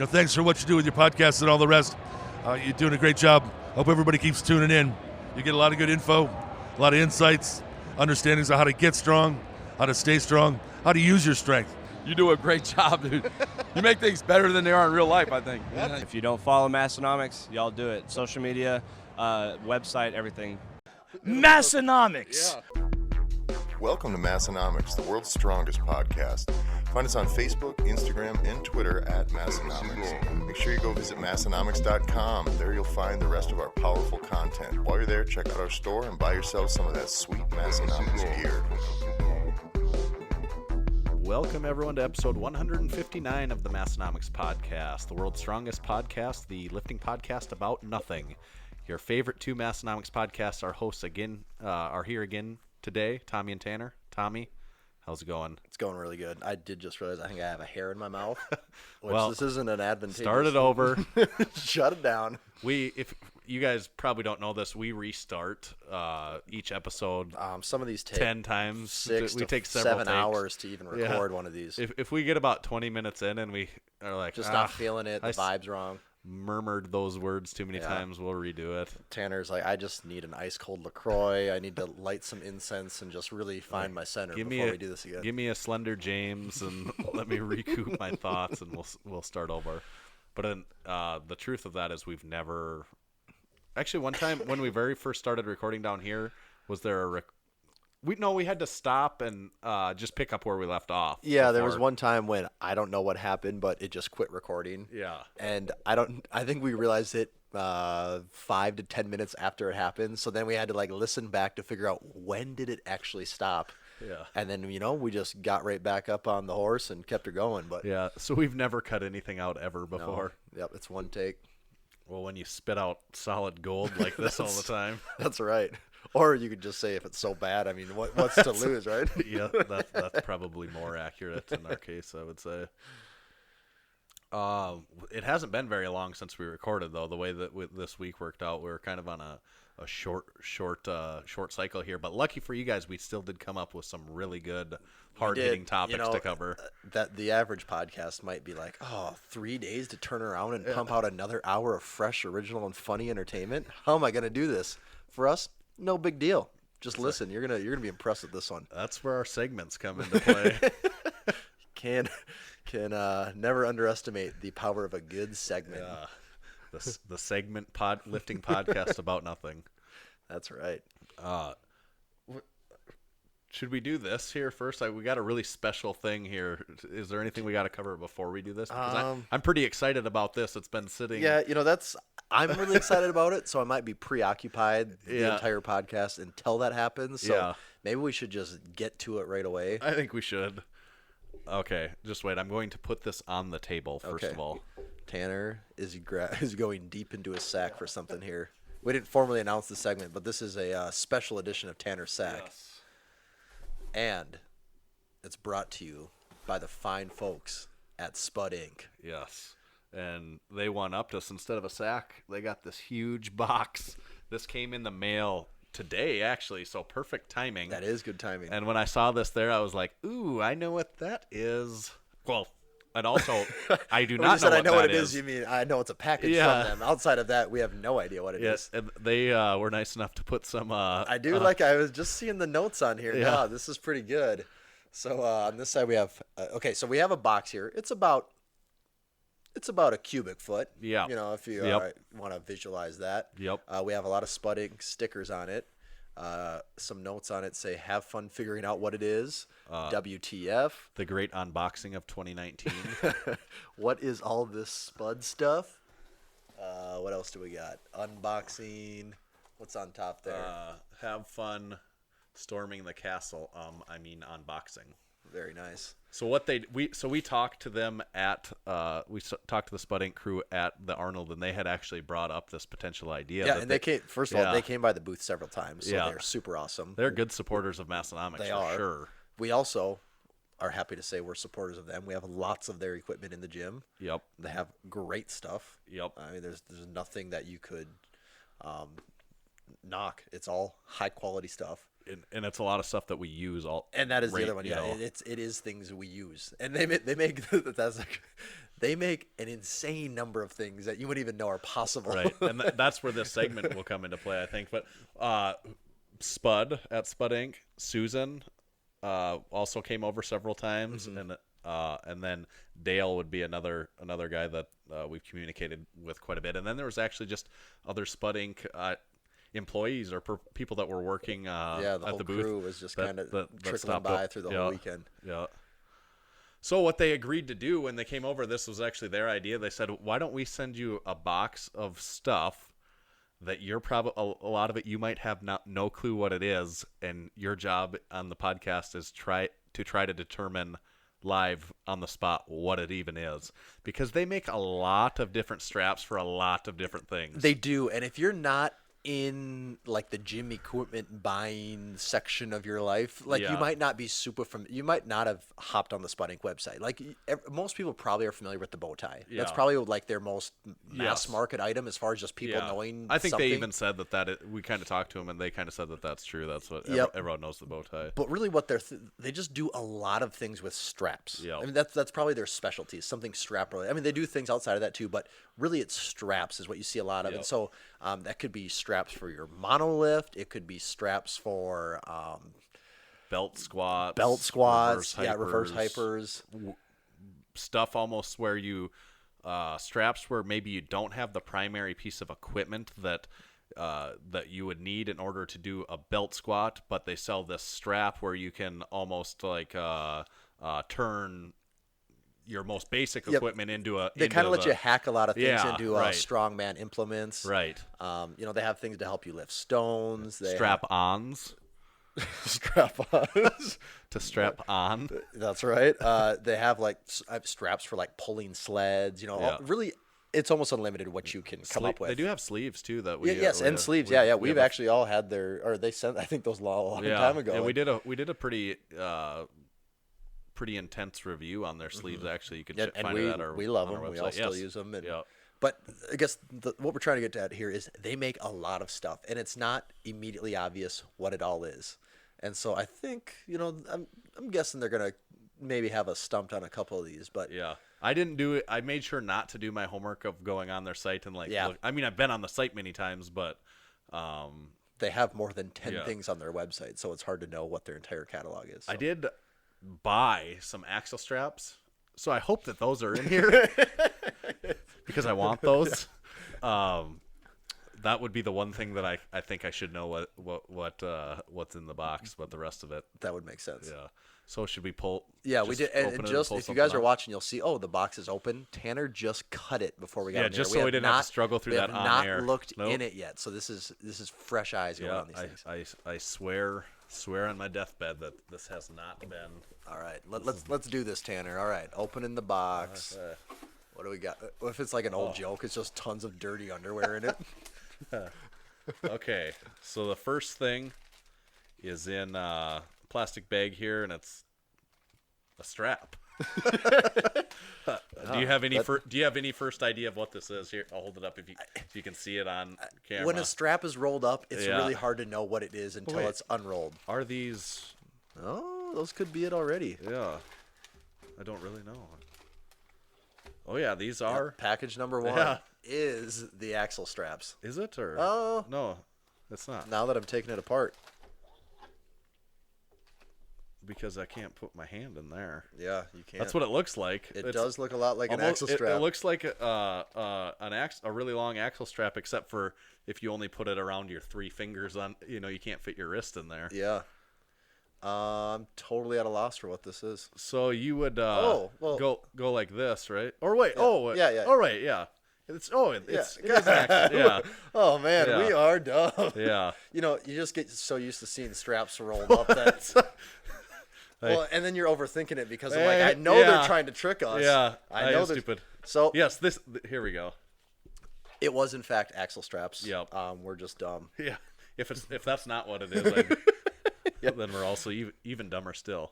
Thanks for what you do with your podcast and all the rest. You're doing a great job. Hope everybody keeps tuning in. You get a lot of good info, a lot of insights, understandings of how to get strong, how to stay strong, how to use your strength. You do a great job, dude. You make things better than they are in real life, I think. If you don't follow Massenomics, y'all do it. Social media, website, everything. Massenomics. Yeah. Welcome to Massenomics, the world's strongest podcast. Find us on Facebook, Instagram, and Twitter at Massenomics. Make sure you go visit Massenomics.com. There you'll find the rest of our powerful content. While you're there, check out our store and buy yourself some of that sweet Massenomics gear. Welcome, everyone, to episode 159 of the Massenomics podcast, the world's strongest podcast, the lifting podcast about nothing. Your favorite two Massenomics podcasts, our hosts are here again today, Tommy and Tanner. Tommy, how's it going? It's going really good. I did just realize I think I have a hair in my mouth, which well, this isn't an advantageous. Start it over. Shut it down. If you guys probably don't know this, we restart each episode. Some of these take 10 times. We take several 7 takes. hours to even record one of these. If we get about 20 minutes in and we are like, just not feeling it, the vibe's wrong. Murmured those words too many times, we'll redo it. Tanner's like, I just need an ice cold LaCroix. I need to light some incense and just really find my center before we do this again. Give me a Slender James and let me recoup my thoughts, and we'll start over. But the truth of that is we've never actually. One time when we very first started recording down here, was there a we had to stop and just pick up where we left off. Yeah, there was one time when I don't know what happened, but it just quit recording. Yeah. And I think we realized it 5 to 10 minutes after it happened. So then we had to listen back to figure out when did it actually stop. Yeah. And then, we just got right back up on the horse and kept her going. But yeah, so we've never cut anything out ever before. No. Yep, it's one take. Well, when you spit out solid gold like this all the time. That's right. Or you could just say if it's so bad, I mean, what's to lose, right? Yeah, that's probably more accurate in our case, I would say. It hasn't been very long since we recorded, though. The way that this week worked out, we were kind of on a short cycle here. But lucky for you guys, we still did come up with some really good, hard-hitting topics to cover. That the average podcast might be like, 3 days to turn around and pump out another hour of fresh, original, and funny entertainment. How am I going to do this? For us, no big deal. Just listen. You're gonna be impressed with this one. That's where our segments come into play. Can never underestimate the power of a good segment. Yeah. The segment lifting podcast about nothing. That's right. Should we do this here first? We got a really special thing here. Is there anything we got to cover before we do this? Because I'm pretty excited about this. It's been sitting. Yeah, I'm really excited about it, so I might be preoccupied the entire podcast until that happens. So maybe we should just get to it right away. I think we should. Okay, just wait. I'm going to put this on the table first of all. Tanner is going deep into his sack for something here. We didn't formally announce the segment, but this is a special edition of Tanner's Sack. Yes. And it's brought to you by the fine folks at Spud Inc. Yes. And they one-upped us. Instead of a sack, they got this huge box. This came in the mail today, actually, so perfect timing. That is good timing. And when I saw this there, I was like, ooh, I know what that is. Well, and also, I do not know what that is. I know what it is. You mean I know it's a package from them. Outside of that, we have no idea what it is. And they were nice enough to put some... I do I was just seeing the notes on here. Yeah, this is pretty good. So on this side, we have... so we have a box here. It's about a cubic foot. Yeah. If you want to visualize that. Yep. We have a lot of Spud Inc stickers on it. Some notes on it say, have fun figuring out what it is. WTF. The great unboxing of 2019. What is all this Spud stuff? What else do we got? Unboxing. What's on top there? Have fun storming the castle. Unboxing. Very nice. So we talked to them at talked to the Spud Inc crew at the Arnold, and they had actually brought up this potential idea. Yeah, and they came. First of all, they came by the booth several times, so they're super awesome. They're good supporters of Massenomics. They for are. Sure. We also are happy to say we're supporters of them. We have lots of their equipment in the gym. Yep. They have great stuff. Yep. I mean, there's nothing that you could knock. It's all high quality stuff. and it's a lot of stuff that we use all. And that is the right, other one. you Yeah, know. it is things we use, and they make they make an insane number of things that you wouldn't even know are possible. Right, and that's where this segment will come into play, I think. But Spud at Spud Inc, Susan also came over several times, and then Dale would be another guy that we've communicated with quite a bit. And then there was actually just other Spud Inc employees or people that were working The at whole the booth. crew was just kind of that trickling stopped by up. through the whole weekend. Yeah. So what they agreed to do when they came over, this was actually their idea. They said, "Why don't we send you a box of stuff that you're probably a lot of it you might have no clue what it is, and your job on the podcast is try to determine live on the spot what it even is, because they make a lot of different straps for a lot of different things." They do, and if you're not in like the gym equipment buying section of your life, like Yeah. you might not be you might not have hopped on the Spud Inc website. Like most people probably are familiar with the bow tie. That's Yeah. probably like their most mass Yes. market item as far as just people Yeah. knowing. I think something. they even said we kind of talked to them, and they kind of said that that's true. That's what Yep. everyone knows, the bow tie. But really, what they just do a lot of things with straps. Yeah. I mean that's probably their specialty, something strap related. I mean they do things outside of that too, but really it's straps is what you see a lot of. Yep. And so that could be straps for your monolift. It could be straps for Belt squats, reverse hypers. Stuff almost where you straps where maybe you don't have the primary piece of equipment that you would need in order to do a belt squat, but they sell this strap where you can almost like turn your most basic equipment into a. They kind of let you hack a lot of things Yeah, into right. strongman implements. Right. They have things to help you lift stones. They Strap-ons strap-ons. to strap on. That's right. They have like straps for like pulling sleds. Yeah. Really, it's almost unlimited what you can come up with. They do have sleeves too that we. Yes, and sleeves. Yeah. We've actually all had they sent. I think those a long time ago. Yeah, we did a pretty intense review on their sleeves. Actually, you could find it at our we love on them. our We website. all still Yes. use them. And, Yeah. But I guess what we're trying to get at here is they make a lot of stuff, and it's not immediately obvious what it all is. And so I think I'm guessing they're gonna maybe have us stumped on a couple of these. But Yeah. I didn't do it. I made sure not to do my homework of going on their site and Yeah. look. I mean, I've been on the site many times, but they have more than 10 Yeah. things on their website, so it's hard to know what their entire catalog is. I So. did buy some axle straps, so I hope that those are in here because I want those. That would be the one thing that I think I should know what's in the box, but the rest of it, That would make sense. yeah. So should we pull? Yeah, we just did. open And it just pull if you something guys are out? watching, you'll see. Oh, the box is open. Tanner just cut it before we got Yeah, in just here. so we didn't have to struggle through that have on not air. looked Nope. in it yet, so this is fresh eyes going Yeah, on these things. I swear on my deathbed that this has not been. All right, let's do this, Tanner. All right, opening the box. What do we got? What if it's like an old joke? It's just tons of dirty underwear in it. Okay, so the first thing is in a plastic bag here, and it's a strap. Do you have any first idea of what this is? Here, I'll hold it up if you can see it on camera. When a strap is rolled up, it's Yeah. really hard to know what it is until Wait. it's unrolled. Are these? Oh, those could be it already. Yeah, I don't really know. Oh yeah, these are. Package number 1 Yeah. is the axle straps. Is it or? Oh. No, it's not. Now that I'm taking it apart. Because I can't put my hand in there. Yeah, you can't. That's what it looks like. It does look a lot like an almost- axle strap. It looks like a really long axle strap, except for if you only put it around your 3 fingers on. You can't fit your wrist in there. Yeah. I'm totally at a loss for what this is. So you would well- go like this, right? Or wait, yeah. All right, yeah. It is an axle. Yeah, Oh man, Yeah. we are dumb. yeah. You just get so used to seeing straps rolled up that. Well, and then you're overthinking it because I'm like, I know Yeah. they're trying to trick us. Yeah, I know am they're stupid. So Yes, here we go. it was in fact axle straps. Yep. We're just dumb. Yeah, if that's not what it is, then we're also even dumber still.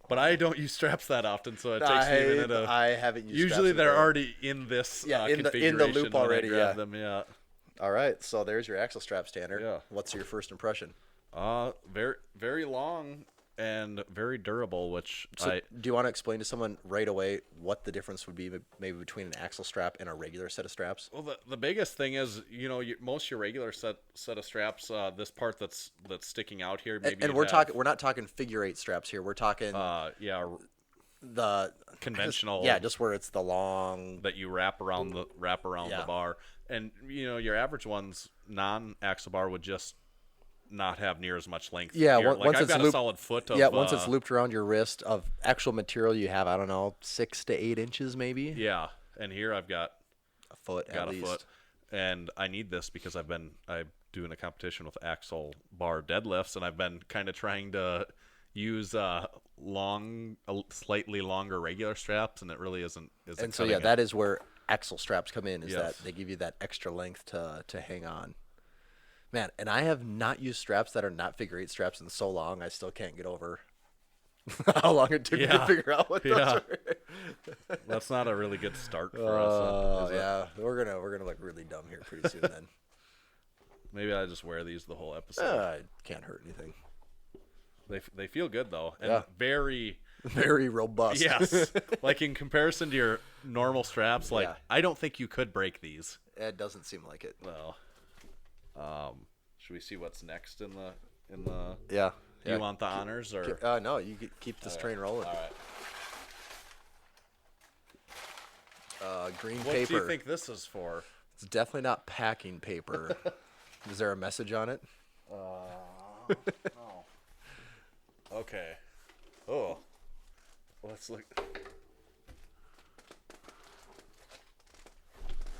But I don't use straps that often, so it takes me a minute to. I haven't used. Usually straps they're before. already in this Yeah, in the configuration loop when I already, grab yeah. them, yeah. All right, so there's your axle straps, Tanner. Yeah. What's your first impression? Very, very long and very durable, which So do you want to explain to someone right away what the difference would be maybe between an axle strap and a regular set of straps? Well, the biggest thing is, most of your regular set of straps, this part that's sticking out here, maybe. And we're not talking figure 8 straps here. We're talking the conventional. just where it's the long that you wrap around the bar, and your average ones non-axle bar would just not have near as much length. Yeah, here. once I've it's got a solid foot of. Yeah, once it's looped around your wrist of actual material, you have 6 to 8 inches maybe. Yeah, and here I've got a foot at least. Foot, and I need this because I'm doing a competition with axle bar deadlifts, and I've been kind of trying to use slightly longer regular straps, and it really isn't. And so that is where axle straps come in. That they give you that extra length to hang on. Man, and I have not used straps that are not figure 8 straps in so long. I still can't get over how long it took me to figure out what those were. That's not a really good start for us. Yeah, we're gonna look really dumb here pretty soon. Then maybe I just wear these the whole episode. It can't hurt anything. They feel good though, and very very robust. Yes, like in comparison to your normal straps, I don't think you could break these. It doesn't seem like it. No. Should we see what's next in the? Yeah. Do you want the honors or? No, you keep this train rolling. All right. Green paper. What do you think this is for? It's definitely not packing paper. Is there a message on it? No. Okay. Oh. Let's look.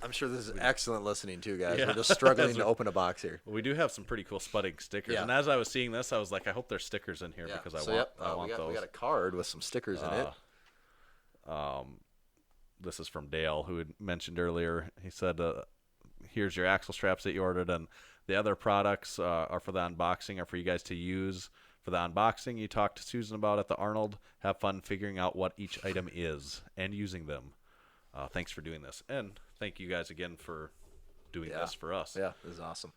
I'm sure this is excellent listening too, guys. We're just struggling to open a box here. Well, we do have some pretty cool Spud Inc stickers, and as I was seeing this, I was like, I hope there's stickers in here because I want those. We got a card with some stickers in it. This is from Dale, who had mentioned earlier. He said, "Here's your axle straps that you ordered, and the other products are for the unboxing, are for you guys to use for the unboxing. You talk to Susan about at the Arnold. Have fun figuring out what each item is and using them. Thanks for doing this, and thank you guys again for doing this for us. Yeah, this is awesome.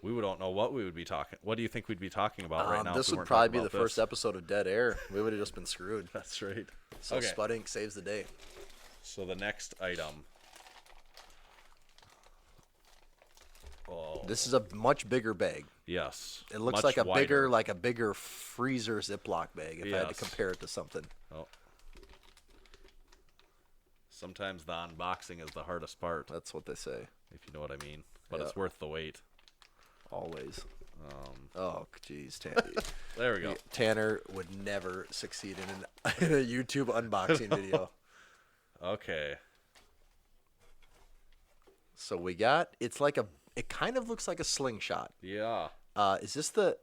We don't know what we would be talking. What do you think we'd be talking about right now? This would probably be the first episode of Dead Air. We would have just been screwed. That's right. So Spud Inc saves the day. So the next item. Oh. This is a much bigger bag. Yes. It looks like a bigger freezer Ziploc bag if I had to compare it to something. Oh. Sometimes the unboxing is the hardest part. That's what they say. If you know what I mean. But it's worth the wait. Always. Oh, geez, there we go. Tanner would never succeed in a YouTube unboxing video. Okay. So we got. It kind of looks like a slingshot. Yeah. Is this the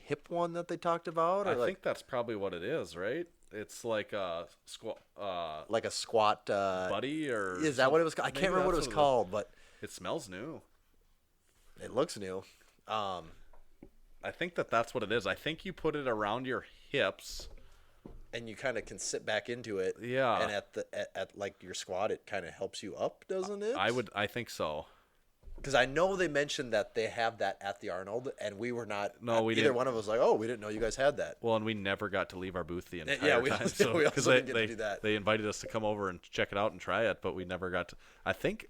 hip one that they talked about? Or I think that's probably what it is, right? It's like a squat. Like a squat. Buddy or. Is that what it was? I can't remember what it was called, but. It smells new. It looks new. I think that's what it is. I think you put it around your hips, and you kind of can sit back into it. Yeah. And at like your squat, it kind of helps you up, doesn't it? I think so. Because I know they mentioned that they have that at the Arnold, and we were not. No, we either didn't. One of us was like, oh, we didn't know you guys had that. Well, and we never got to leave our booth the entire time. We also didn't get to do that. They invited us to come over and check it out and try it, but we never got to. I think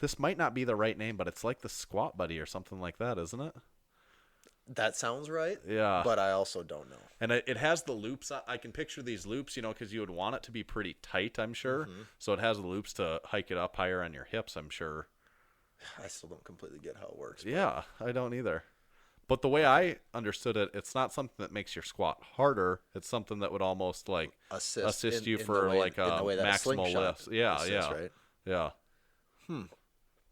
this might not be the right name, but it's like the Squat Buddy or something like that, isn't it? That sounds right. Yeah. But I also don't know. And it has the loops. I can picture these loops, because you would want it to be pretty tight, I'm sure. Mm-hmm. So it has the loops to hike it up higher on your hips, I'm sure. I still don't completely get how it works. Yeah, I don't either. But the way I understood it, it's not something that makes your squat harder. It's something that would almost like assist you for like a maximal lift. Yeah, right? Yeah.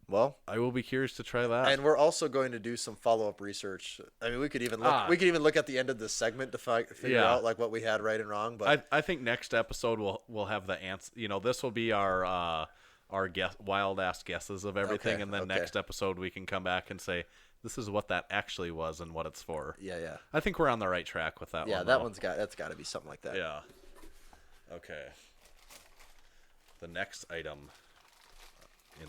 Well, I will be curious to try that. And we're also going to do some follow-up research. I mean, we could even look. We could even look at the end of this segment to figure out like what we had right and wrong. But I think next episode we'll have the answer. This will be our wild ass guesses of everything, and then next episode we can come back and say this is what that actually was and what it's for. Yeah. I think we're on the right track with that one. Yeah, that's got to be something like that. Yeah. Okay. The next item.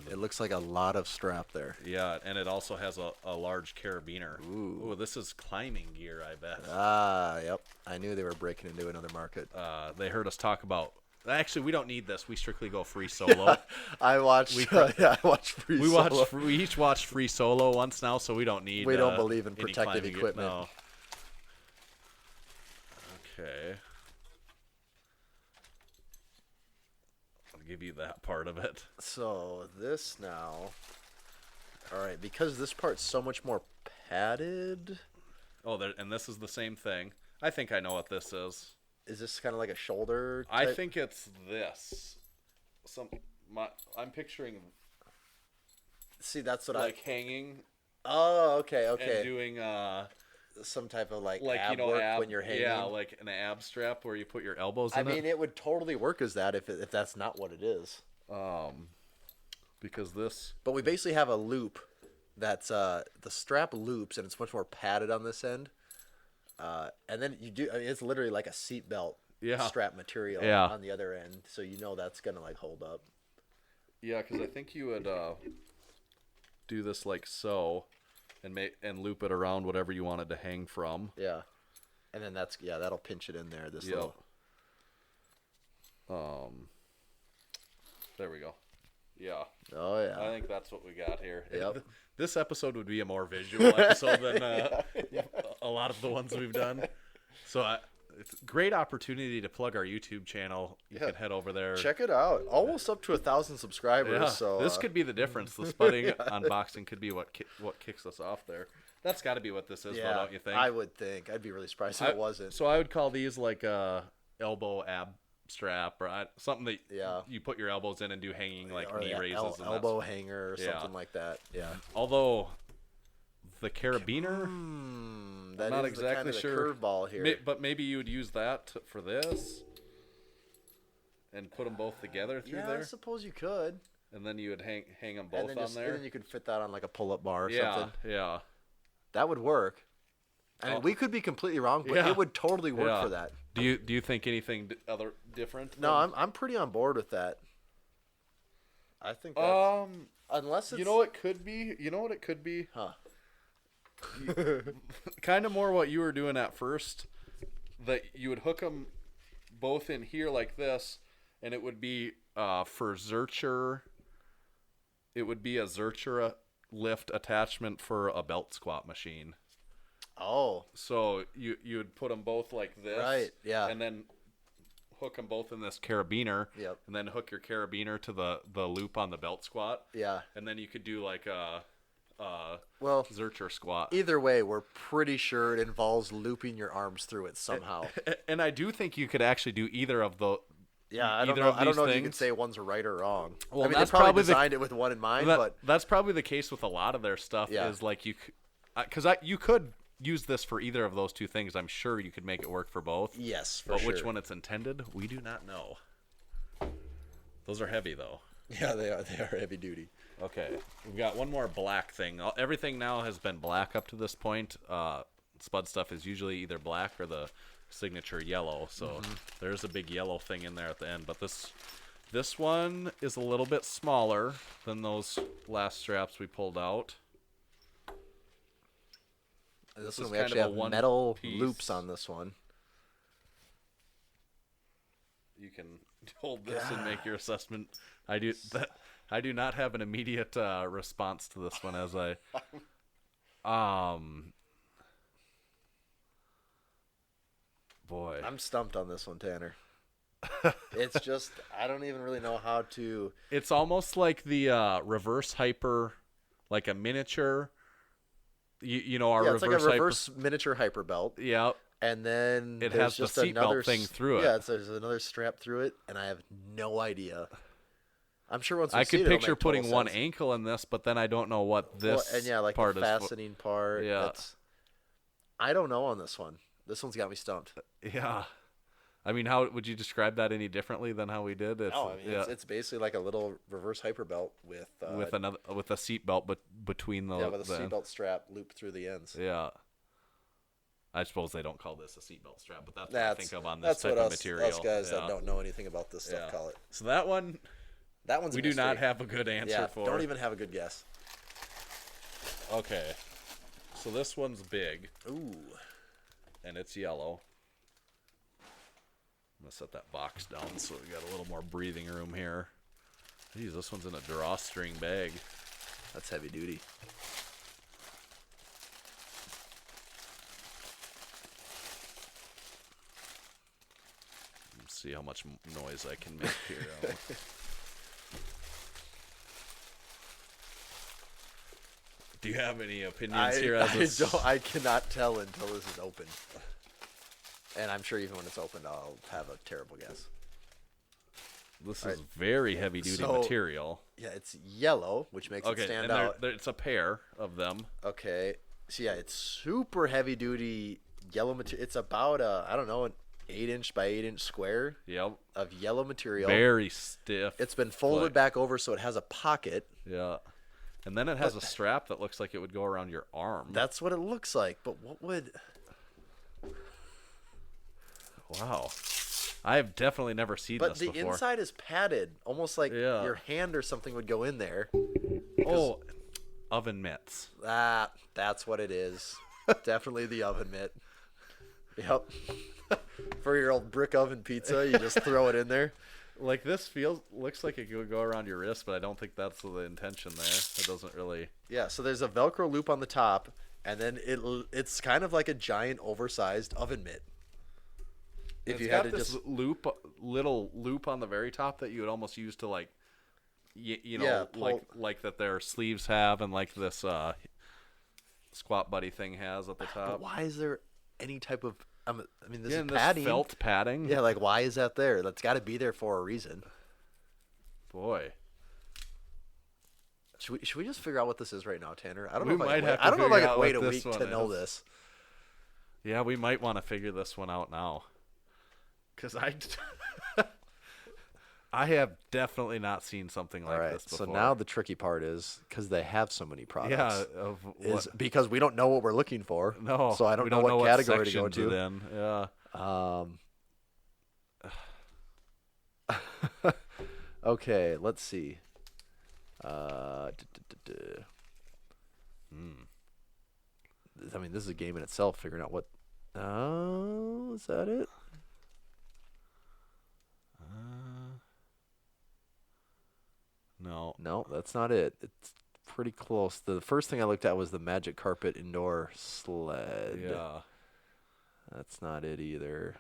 It looks like a lot of strap there. Yeah, and it also has a large carabiner. Ooh, this is climbing gear, I bet. Ah, yep. I knew they were breaking into another market. They heard us talk about. Actually, we don't need this. We strictly go free solo. I watched. I watched free. We each watched free solo once now, so we don't need. We don't believe in any protective climbing equipment. No. Okay. I'll give you that part of it. So this now. All right, because this part's so much more padded. Oh, and this is the same thing. I think I know what this is. Is this kind of like a shoulder I type? think it's this. I'm picturing See, that's what like hanging. Oh, okay. And doing some type of like like ab work when you're hanging. Yeah, like an ab strap where you put your elbows in I mean, it would totally work as that if that's not what it is. Because this. But we basically have a loop that's the strap loops and it's much more padded on this end. And then you do. I mean, it's literally like a seatbelt strap material on the other end, so you know that's gonna like hold up. Yeah, because I think you would do this like so, and loop it around whatever you wanted to hang from. Yeah, and then that'll pinch it in there. This little. There we go. Yeah. Oh yeah. I think that's what we got here. Yep. This episode would be a more visual episode than a lot of the ones we've done. So it's a great opportunity to plug our YouTube channel. You can head over there. Check it out. Almost up to 1,000 subscribers. Yeah. So this could be the difference. The Spud Inc unboxing could be what kicks us off there. That's got to be what this is, though, don't you think? I would think. I'd be really surprised if it wasn't. So I would call these like a elbow ab strap or something that you put your elbows in and do hanging like or knee raises. Elbow hanger or something like that. Yeah. Although the carabiner, that not is exactly the sure. Curveball here. But maybe you would use that for this and put them both together through there. I suppose you could. And then you would hang them both on there. And then you could fit that on like a pull-up bar or something. Yeah. That would work. I mean, we could be completely wrong, but it would totally work for that. Do you think anything other different? No, I'm pretty on board with that. I think that's, unless it's... You know what it could be? Huh. Kind of more what you were doing at first, that you would hook them both in here like this, and it would be for Zercher. It would be a Zercher lift attachment for a belt squat machine. Oh. So you would put them both like this. Right, yeah. And then hook them both in this carabiner. Yep. And then hook your carabiner to the loop on the belt squat. Yeah. And then you could do like a Zercher squat. Either way, we're pretty sure it involves looping your arms through it somehow. And I do think you could actually do either of the. Yeah, I don't know if you can say one's right or wrong. Well, I mean, that's they probably probably designed it with one in mind, but that's probably the case with a lot of their stuff. Yeah. Is like you could use this for either of those two things. I'm sure you could make it work for both. Yes, but which one it's intended, we do not know. Those are heavy though. Yeah, they are. They are heavy duty. Okay, we've got one more black thing. Everything now has been black up to this point. Spud stuff is usually either black or the signature yellow. So there's a big yellow thing in there at the end. But this one is a little bit smaller than those last straps we pulled out. This one we actually have metal loops on this one. You can hold this and make your assessment. I do not have an immediate response to this one as I boy. I'm stumped on this one, Tanner. It's just I don't even really know how to. It's almost like the reverse hyper, like a miniature. You know our it's like a reverse miniature hyper belt. Yeah. And then it has just the seatbelt thing through it. Yeah, there's another strap through it, and I have no idea. I'm sure once we I see could it, picture it'll make putting total one sense. ankle in this, but then I don't know what this like part the is. fastening part. Yeah. I don't know on this one. This one's got me stumped. Yeah. I mean, how would you describe that any differently than how we did? It's basically like a little reverse hyper belt with a seat belt, but between the with a seatbelt strap looped through the ends. Yeah. I suppose they don't call this a seatbelt strap, but that's what I think of on this type of material. Us guys that don't know anything about this stuff call it. So that one, That one's a we do not mystery. have a good answer for. Don't even have a good guess. Okay. So this one's big, Ooh. and it's yellow. I'm going to set that box down so we got a little more breathing room here. Geez, this one's in a drawstring bag. That's heavy duty. Let's see how much noise I can make here. Do you have any opinions here? I cannot tell until this is open. And I'm sure even when it's opened, I'll have a terrible guess. This is very heavy-duty So- material. Yeah, it's yellow, which makes it stand and out. it's a pair of them. Okay. So yeah, it's super heavy duty yellow material. It's about an 8-inch by 8-inch square Yep. of yellow material. Very stiff. It's been folded foot. back over so it has a pocket. Yeah. And then it has a strap that looks like it would go around your arm. That's what it looks like. But what would? Wow. I've definitely never seen But this the before. inside is padded, almost like Yeah. your hand or something would go in there. Oh, oven mitts. That's what it is. Definitely the oven mitt. Yep. For your old brick oven pizza, you just throw it in there. Like this looks like it could go around your wrist, but I don't think that's the intention there. It doesn't really. Yeah, so there's a Velcro loop on the top, and then it's kind of like a giant oversized oven mitt. If It's you got had to this just little loop on the very top that you would almost use to like, you know, Yeah, pull- like that their sleeves have, and like this squat buddy thing has at the But top. why is there any type of? I mean, this is and this padding. felt padding. Yeah, like why is that there? That's got to be there for a reason. Boy. Should we just figure out what this is right now, Tanner? I don't We know if might have to I don't know if I figure can out wait a what week this to one know is. this. Yeah, we might want to figure this one out now. Because I have definitely not seen something like All right. this So before. now the tricky part is because they have so many products. yeah, of Is what, because we don't know what we're looking for. no, So I we don't know what category to go section to. Then, yeah. Okay, let's see. I mean, this is a game in itself. Figuring out what. Oh, is that it? No. No, that's not it. It's pretty close. The first thing I looked at was the Magic Carpet Indoor Sled. Yeah. That's not it either.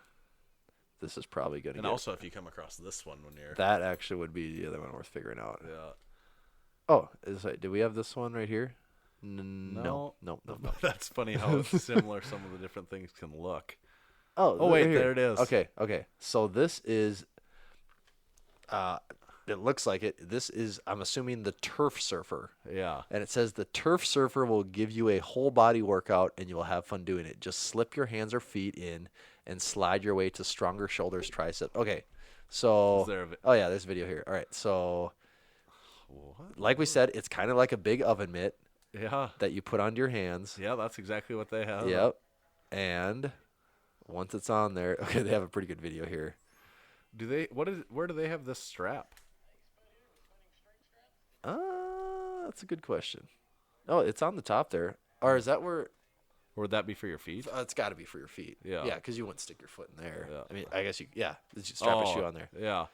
This is probably going to And get... also, if you come across this one when you're. That actually would be the other one worth figuring out. Yeah. Oh, do we have this one right here? No. No. That's funny how similar some of the different things can look. Oh, wait, right here. there it is. Okay. So this is... it looks like it. This is, I'm assuming, the Turf Surfer. Yeah. And it says the Turf Surfer will give you a whole body workout and you will have fun doing it. Just slip your hands or feet in and slide your way to stronger shoulders, triceps. Okay. So, Is there a oh yeah, there's a video here. All right. So, like we said, it's kind of like a big oven mitt Yeah. that you put onto your hands. Yeah, that's exactly what they have. Yep. And once it's on there, okay, they have a pretty good video here. Do they? Where do they have this strap? That's a good question. Oh, it's on the top there. Or is that where? Or would that be for your feet? It's got to be for your feet. Yeah. Yeah, because you wouldn't stick your foot in there. Yeah. I mean, I guess you. Yeah, just strap a shoe on there. Yeah.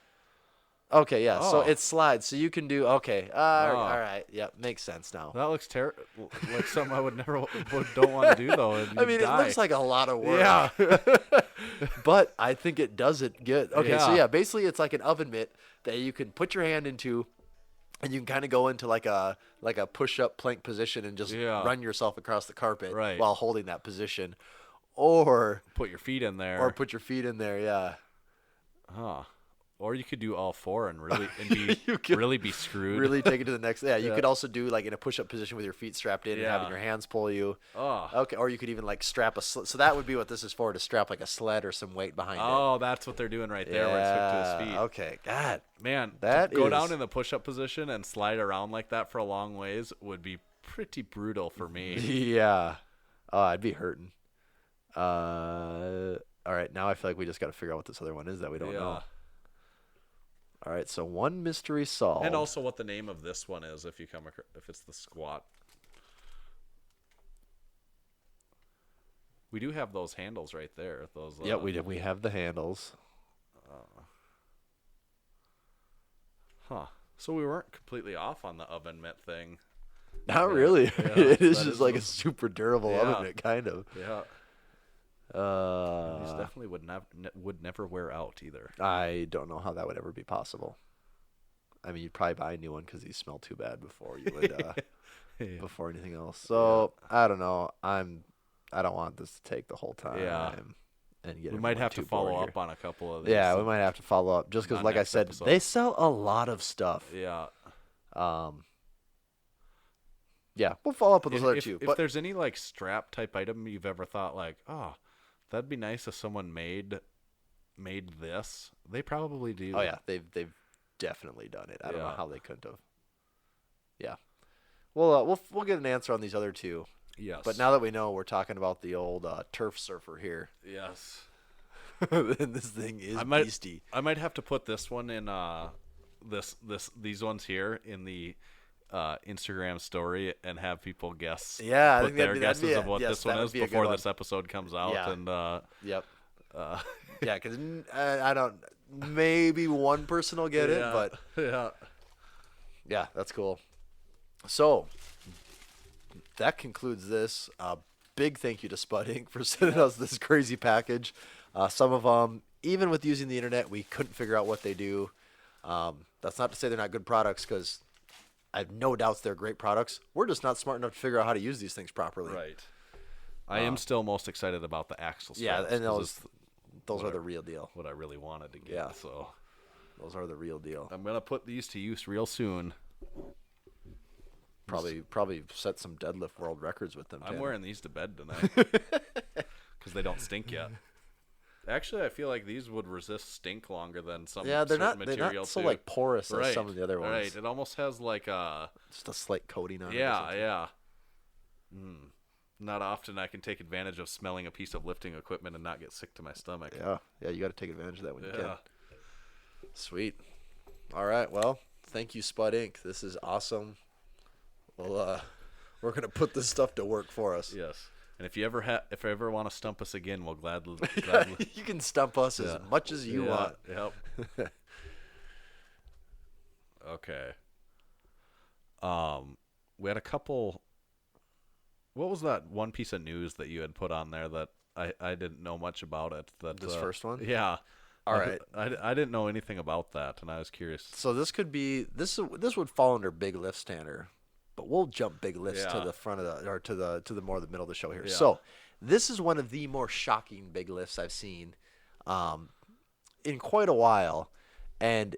Okay, yeah. So Oh. it slides, so you can do. Okay. All right. Yeah, makes sense now. That looks like something I would never don't want to do though. And I mean, it looks like a lot of work. Yeah. But I think it does it good. Okay, so Yeah. yeah, basically it's like an oven mitt that you can put your hand into, and you can kind of go into like a push-up plank position and just Yeah. run yourself across the carpet Right. while holding that position, or Put your feet in there. put your feet in there. Yeah. Huh. Or you could do all four and really be You could really be screwed. Really take it to the next. Yeah, you Yeah. could also do like in a push-up position with your feet strapped in and having Yeah. your hands pull you. Oh. Okay, or you could even like strap a. So that would be what this is for, to strap like a sled or some weight behind it. Oh, that's what they're doing right there, where it's hooked to his feet. Okay, God. Man, That to go is- down in the push-up position and slide around like that for a long ways would be pretty brutal for me. Yeah. Oh, I'd be hurting. All right, now I feel like we just got to figure out what this other one is that we don't know. All right, so one mystery solved. And also what the name of this one is if it's the squat. We do have those handles right there. Those. Yeah, we have the handles. Huh. So we weren't completely off on the oven mitt thing. Not really. Yeah, it is that just like a super durable Yeah. oven mitt, kind of. Yeah. These definitely would never wear out either. I don't know how that would ever be possible. I mean, you'd probably buy a new one because these smell too bad before you would before anything else. So I don't know. I don't want this to take the whole time. Yeah. And get We might everyone have to too follow bored up on a couple of these. here. Yeah, we might have to follow up just because, on like I next said, episode. they sell a lot of stuff. Yeah. Yeah, we'll follow up with those other If two. if But there's any like strap type item you've ever thought like, oh, that'd be nice if someone made this, they probably do. oh yeah, they've definitely done it. I don't know Yeah. how they couldn't have. Yeah, we'll get an answer on these other two. Yes. But now that we know, we're talking about the old turf surfer here. Yes. And this thing is beastie. I might have to put this one in these ones here in the Instagram story and have people guess. Yeah, I put think their that'd guesses be of what yes, this that one would is be a good before one. this episode comes out. Yeah. And Yep. Yeah, because I don't. Maybe one person will get it, but yeah, that's cool. So that concludes this. Big thank you to Spud Inc. for sending us this crazy package. Some of them, even with using the internet, we couldn't figure out what they do. That's not to say they're not good products, because I have no doubts they're great products. We're just not smart enough to figure out how to use these things properly. right. I am still most excited about the axle Yeah, straps. and 'cause those what are I- the real deal. what I really wanted to get. Yeah. So Those are the real deal. I'm gonna put these to use real soon. Probably set some deadlift world records with them. I'm Tanner. wearing these to bed tonight because they don't stink yet. Actually, I feel like these would resist stink longer than some. Yeah, they're certain not material so too. like porous right. as some of the other ones. Right. It almost has like a Just a slight coating on it. or yeah, something. yeah. Not often I can take advantage of smelling a piece of lifting equipment and not get sick to my stomach. Yeah, you got to take advantage of that when you Yeah. can. Sweet. All right. Well, thank you, Spud Inc. This is awesome. Well, we're gonna put this stuff to work for us. Yes. And if you ever want to stump us again, we'll gladly. You can stump us as much as you want. Yep. Okay. We had a couple. What was that one piece of news that you had put on there that I didn't know much about it? That This first one? Yeah. All right. I didn't know anything about that, and I was curious. So this could be this would fall under big lifts, Tanner, but we'll jump big lifts to Yeah. the front of the or to the more of the middle of the show here. Yeah. So this is one of the more shocking big lifts I've seen in quite a while, and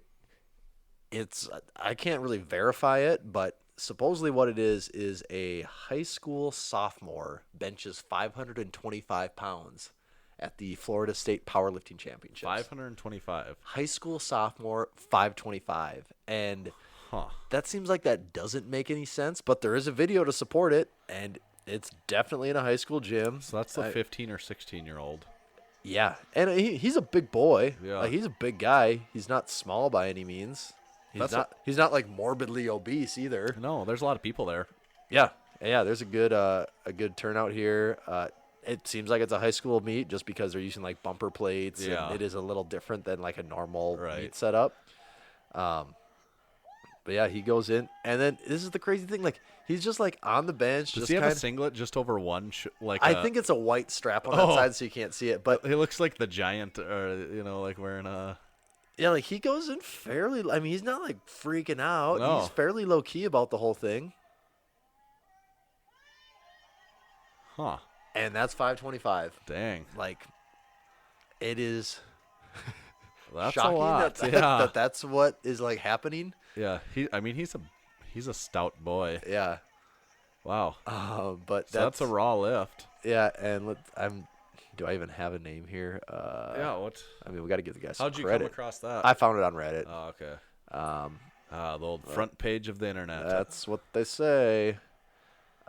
it's I can't really verify it, but supposedly what it is a high school sophomore benches 525 pounds at the Florida State Powerlifting Championships. 525. High school sophomore 525, and Huh. that seems like that doesn't make any sense, but there is a video to support it, and it's definitely in a high school gym. So that's the 15 or 16-year-old. Yeah, and he's a big boy. Yeah. Like, he's a big guy. He's not small by any means. He's not like morbidly obese either. No, there's a lot of people there. Yeah, there's a good turnout here. It seems like it's a high school meet just because they're using like bumper plates. Yeah. And it is a little different than like a normal Right. meet setup. But yeah, he goes in, and then this is the crazy thing. Like, he's just like on the bench. Does just he have a kind singlet just over one? I think it's a white strap on that Oh. side, so you can't see it. But he looks like the giant, or like wearing a. yeah, like he goes in fairly. I mean, he's not like freaking out. No. He's fairly low key about the whole thing. Huh. And that's 525. Dang. Like, it is That's shocking a lot. that that's what is like happening. Yeah. He's a stout boy. Yeah. Wow. But So that's a raw lift. yeah. And do I even have a name here? Yeah. What? I mean, we got to give the guy some How'd you credit. come across that? I found it on Reddit. Oh, okay. The old front page of the internet. That's what they say.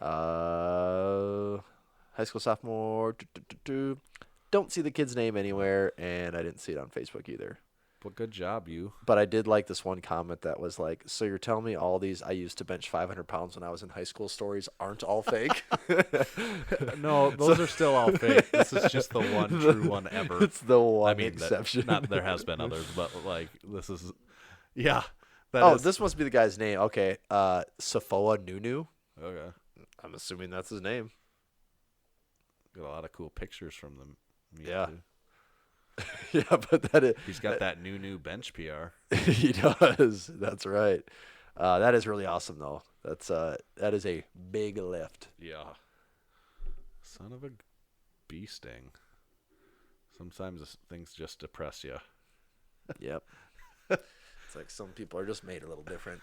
High school sophomore. Don't see the kid's name anywhere, and I didn't see it on Facebook either. Well, good job, you. But I did like this one comment that was like, so you're telling me all these I used to bench 500 pounds when I was in high school stories aren't all fake? No, those are still all fake. This is just the one true one ever. It's the one I mean, exception. there has been others, but like this is, yeah. This must be the guy's name. Okay, Safoa Nunu. Okay. I'm assuming that's his name. Got a lot of cool pictures from them. Yeah. Yeah, but he's got that new bench PR. He does. That's right. That is really awesome, though. That is a big lift. Yeah. Son of a bee sting. Sometimes things just depress you. Yep. It's like some people are just made a little different.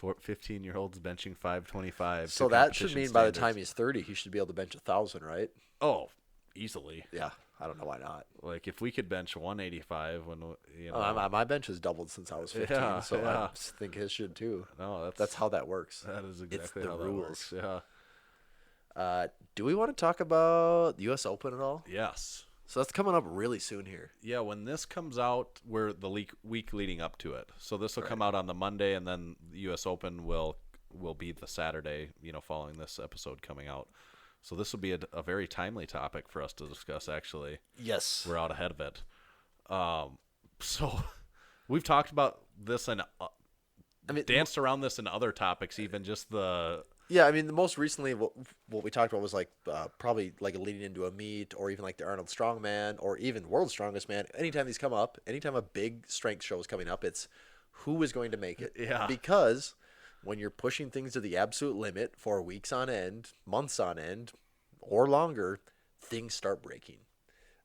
15-year-olds benching 525. So that should mean by the time he's 30, he should be able to bench 1,000, right? Oh, easily. Yeah. I don't know why not. Like if we could bench 185 when you know. My bench has doubled since I was 15, I think his should too. No, that's how that works. That is exactly it's the how rules. That works. Yeah. Do we want to talk about the U.S. Open at all? Yes. So that's coming up really soon here. Yeah, when this comes out, we're the week leading up to it. So this will come out on the Monday, and then the U.S. Open will be the Saturday, following this episode coming out. So this will be a very timely topic for us to discuss, actually. Yes. We're out ahead of it. So we've talked about this and danced around this in other topics, even just the... Yeah, I mean, the most recently what we talked about was like probably like leading into a meet or even like the Arnold Strongman or even World's Strongest Man. Anytime these come up, anytime a big strength show is coming up, it's who is going to make it. Yeah. Because when you're pushing things to the absolute limit for weeks on end, months on end, or longer, things start breaking.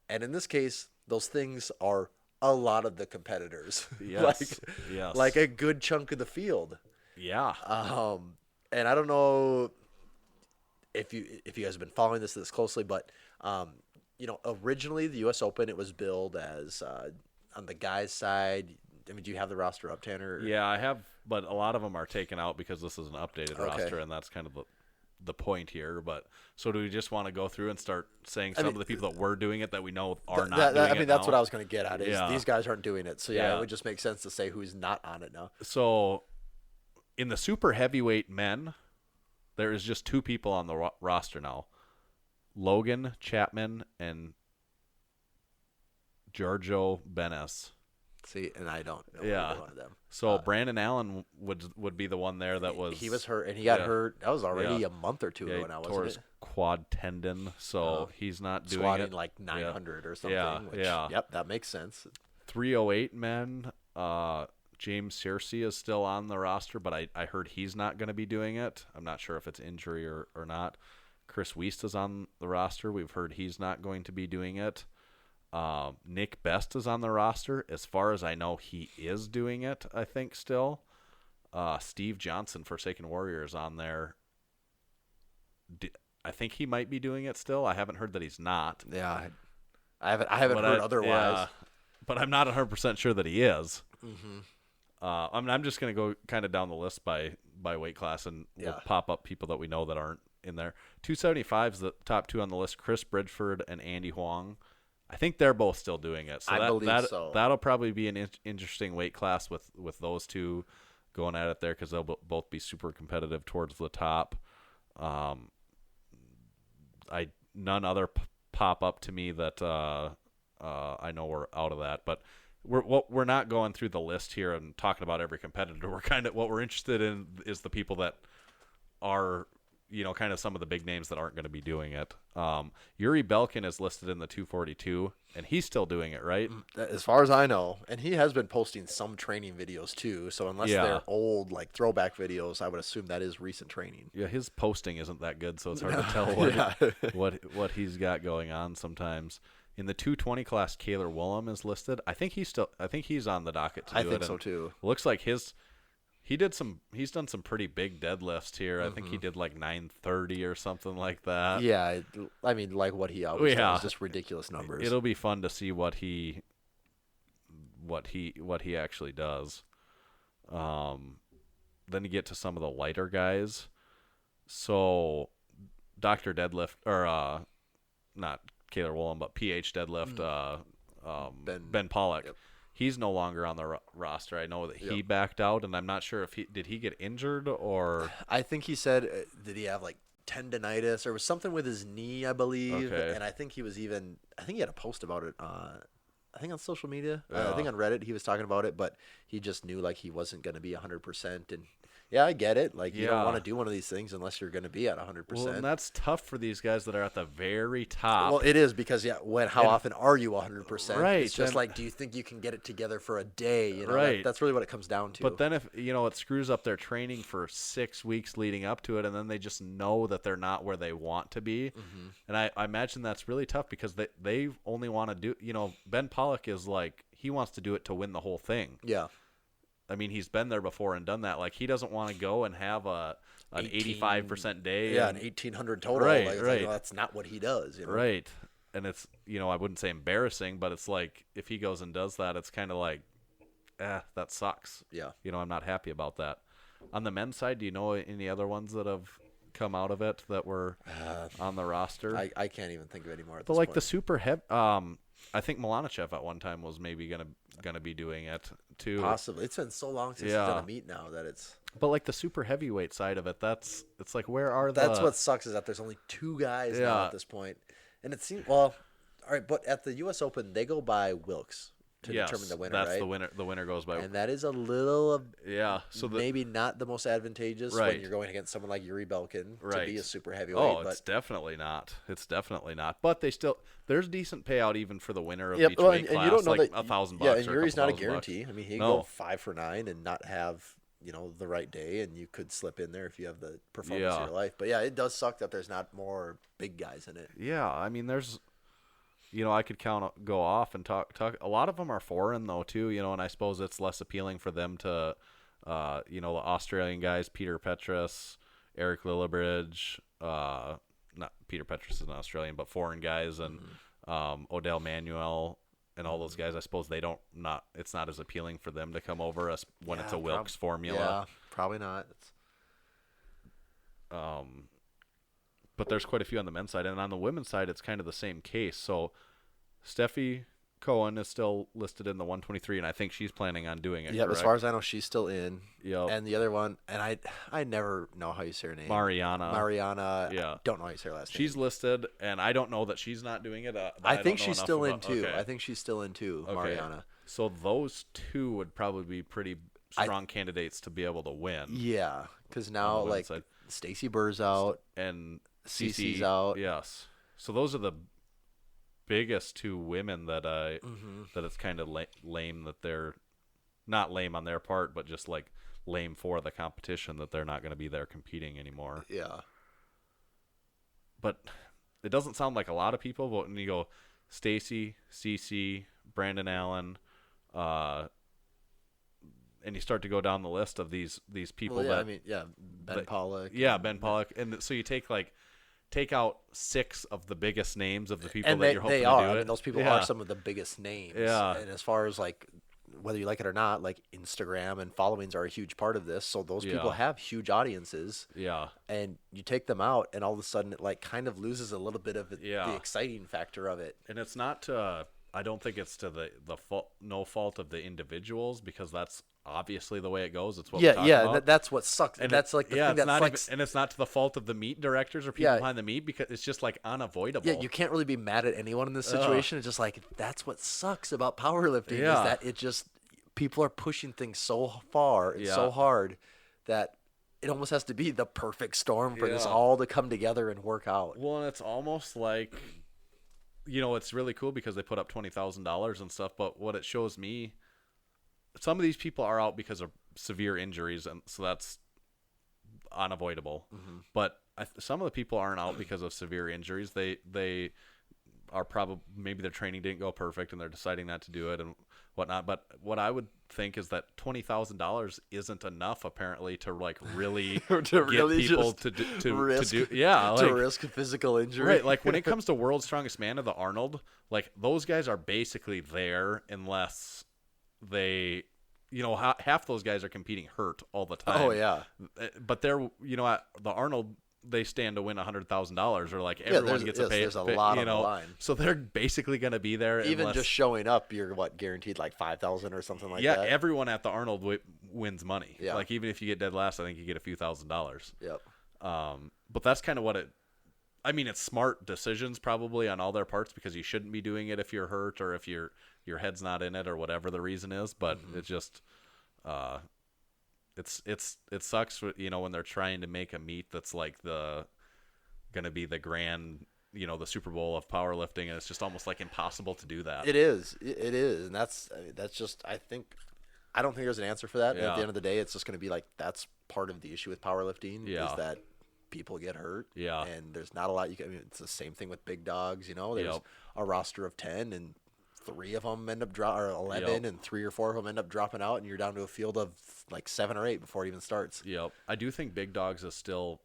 And in this case, those things are a lot of the competitors. Yes. Like a good chunk of the field. Yeah. And I don't know if you guys have been following this closely, but originally the U.S. Open, it was billed as on the guys' side. I mean, do you have the roster up, Tanner? Yeah, I have, but a lot of them are taken out because this is an updated roster, and that's kind of the point here. But so do we just want to go through and start saying some of the people that were doing it that we know are not doing it? I mean, that's now? what I was going to get at. Is these guys aren't doing it, so it would just make sense to say who's not on it now. So. In the super heavyweight men, there is just two people on the roster now. Logan Chapman and Giorgio Benes. See, and I don't know either one of them. So Brandon Allen would be the one there that was... He was hurt, and he got hurt. That was already a month or two ago now, wasn't it? Tore his quad tendon, so he's not doing squatting it. like 900 or something. Yeah. Yep, that makes sense. 308 men, James Searcy is still on the roster, but I heard he's not going to be doing it. I'm not sure if it's injury or not. Chris Wiest is on the roster. We've heard he's not going to be doing it. Nick Best is on the roster. As far as I know, he is doing it, I think, still. Steve Johnson, Forsaken Warrior, is on there. I think he might be doing it still. I haven't heard that he's not. Yeah, I haven't heard otherwise. Yeah, but I'm not 100% sure that he is. Mm-hmm. I'm just going to go kind of down the list by weight class, and we'll pop up people that we know that aren't in there. 275 is the top two on the list, Chris Bridgeford and Andy Huang. I think they're both still doing it. So I believe so. That'll probably be an interesting weight class with those two going at it there because they'll both be super competitive towards the top. None other pop up to me that I know we're out of that, but we're not going through the list here and talking about every competitor. We're kind of what we're interested in is the people that are, kind of some of the big names that aren't going to be doing it. Yuri Belkin is listed in the 242, and he's still doing it, right? As far as I know, and he has been posting some training videos too. So unless they're old, like throwback videos, I would assume that is recent training. Yeah, his posting isn't that good, so it's hard to tell what he's got going on sometimes. In the 220 class, Kaylor Willem is listed. I think he's on the docket to do it. I think so too. Looks like he's done some pretty big deadlifts here. I think he did like 930 or something like that. Yeah, I mean, like what he always does, just ridiculous numbers. It'll be fun to see what he actually does. Then you get to some of the lighter guys. So Dr. Deadlift, or not Kaylor Willem, but PH Deadlift, Ben Pollock. Yep. He's no longer on the roster. I know that he backed out, and I'm not sure if did he get injured or. I think he said, did he have like tendonitis or was something with his knee, I believe. Okay. And I think he had a post about it. I think on social media. I Yeah. think on Reddit he was talking about it, but he just knew like he wasn't going to be 100%. And yeah, I get it. Like you don't want to do one of these things unless you're going to be at 100%. Well, and that's tough for these guys that are at the very top. Well, it is because how often are you 100%? Right, It's just and- like, do you think you can get it together for a day? You know, Right. that's really what it comes down to. But then if it screws up their training for 6 weeks leading up to it, and then they just know that they're not where they want to be, and I imagine that's really tough because they only want to do. Ben Pollock is like he wants to do it to win the whole thing. yeah. I mean, he's been there before and done that. Like he doesn't want to go and have an 85% day. Yeah, and- an 1,800 total. Right, Like, it's right. like, well, that's not what he does. You know? Right. And it's, I wouldn't say embarrassing, but it's like if he goes and does that, it's kind of like, that sucks. Yeah. I'm not happy about that. On the men's side, do you know any other ones that have come out of it that were on the roster? I can't even think of any more at But this like point. the super heavy, I think Milanichev at one time was maybe gonna be doing it too. Possibly. It's been so long since he's Yeah. done a meet now that it's. But like the super heavyweight side of it, it's like where are That's what sucks is that there's only 2 guys now Yeah. at this point. And it seems, well, all right, but at the U.S. Open, they go by Wilkes to determine the winner, that's right? the winner. The winner goes by. And that is a little, Yeah. So maybe not the most advantageous Right. when you're going against someone like Yuri Belkin to Right. be a super heavyweight. Oh, but it's definitely not. It's definitely not. But there's decent payout even for the winner of Yep, each well, weight and class, you don't know like that $1,000. Yeah, and or Yuri's not a $2,000. guarantee. I mean, he could No. go 5 for 9 and not have the right day, and you could slip in there if you have the performance Yeah. of your life. But yeah, it does suck that there's not more big guys in it. Yeah, I mean, there's, I could go off and talk. A lot of them are foreign though too, and I suppose it's less appealing for them to, the Australian guys, Peter Petrus, Eric Lillibridge, not Peter Petrus is an Australian, but foreign guys, and Odell Manuel and all those guys. I suppose it's not as appealing for them to come over as when it's a Wilkes formula. Yeah, probably not. But there's quite a few on the men's side, and on the women's side, it's kind of the same case. So, Steffi Cohen is still listed in the 123, and I think she's planning on doing it. Yeah, correct? as far as I know, she's still in. Yep. And the other one, and I never know how you say her name. Mariana. Yeah. I don't know how you say her last name. She's listed, and I don't know that she's not doing it. I don't think know she's enough still in about- too. okay. I think she's still in too, Okay. Mariana. So those two would probably be pretty strong candidates to be able to win. Yeah, because on now the women's like side. Stacey Burr's out. And Cece's out. Yes. So those are the biggest 2 women that Mm-hmm. that it's kind of lame that they're not lame on their part, but just like lame for the competition that they're not going to be there competing anymore. Yeah. But it doesn't sound like a lot of people. But when you go Stacy, Cece, Brandon Allen, and you start to go down the list of these people Well, yeah, that I mean, yeah, Ben Pollock. yeah, Ben Pollock, and so you take out 6 of the biggest names of the people And that you're hoping they to are. do I it. mean, those people Yeah. are some of the biggest names. Yeah. And as far as like whether you like it or not, like Instagram and followings are a huge part of this. So those people Yeah. have huge audiences. Yeah. And you take them out, and all of a sudden it like kind of loses a little bit of Yeah. the exciting factor of it. And it's not I don't think it's to the fault, no fault of the individuals, because that's obviously the way it goes. It's what we're talking about. That's what sucks. And And that's like the thing it's that not flex. even, and it's not to the fault of the meet directors or people Yeah. behind the meet, because it's just like unavoidable. Yeah, you can't really be mad at anyone in this situation. It's just like that's what sucks about powerlifting Yeah. is that it just people are pushing things so far and Yeah. so hard that it almost has to be the perfect storm for this Yeah. all to come together and work out. Well, and it's almost like, it's really cool because they put up $20,000 and stuff. But what it shows me, some of these people are out because of severe injuries, and so that's unavoidable. But some of the people aren't out because of severe injuries. They are probably, maybe their training didn't go perfect and they're deciding not to do it and whatnot. But what I would think is that $20,000 isn't enough apparently to like really To get really people just to risk- do yeah, like, to risk physical injury. right. Like when it comes to World's Strongest Man of the Arnold, like those guys are basically there unless they, half those guys are competing hurt all the time. Oh yeah. But they're, at the Arnold they stand to win $100,000, or like everyone gets a pay. There's a lot on the line. So they're basically going to be there. Even just showing up, you're guaranteed like 5,000 or something like that. Yeah, everyone at the Arnold wins money. Yeah. Like even if you get dead last, I think you get a few $1,000s. Yep. But that's kind of what it. I mean, it's smart decisions probably on all their parts, because you shouldn't be doing it if you're hurt or if your head's not in it or whatever the reason is. But it's just. It sucks, when they're trying to make a meet that's like going to be the grand, the Super Bowl of powerlifting, and it's just almost like impossible to do that. It is, and that's just, I don't think there's an answer for that. Yeah. At the end of the day, it's just going to be like, that's part of the issue with powerlifting is that people get hurt. Yeah. And there's not a lot it's the same thing with big dogs. There's a roster of 10 and 3 of them end up or 11, and 3 or 4 of them end up dropping out, and you're down to a field of like 7 or 8 before it even starts. Yep. I do think big dogs is still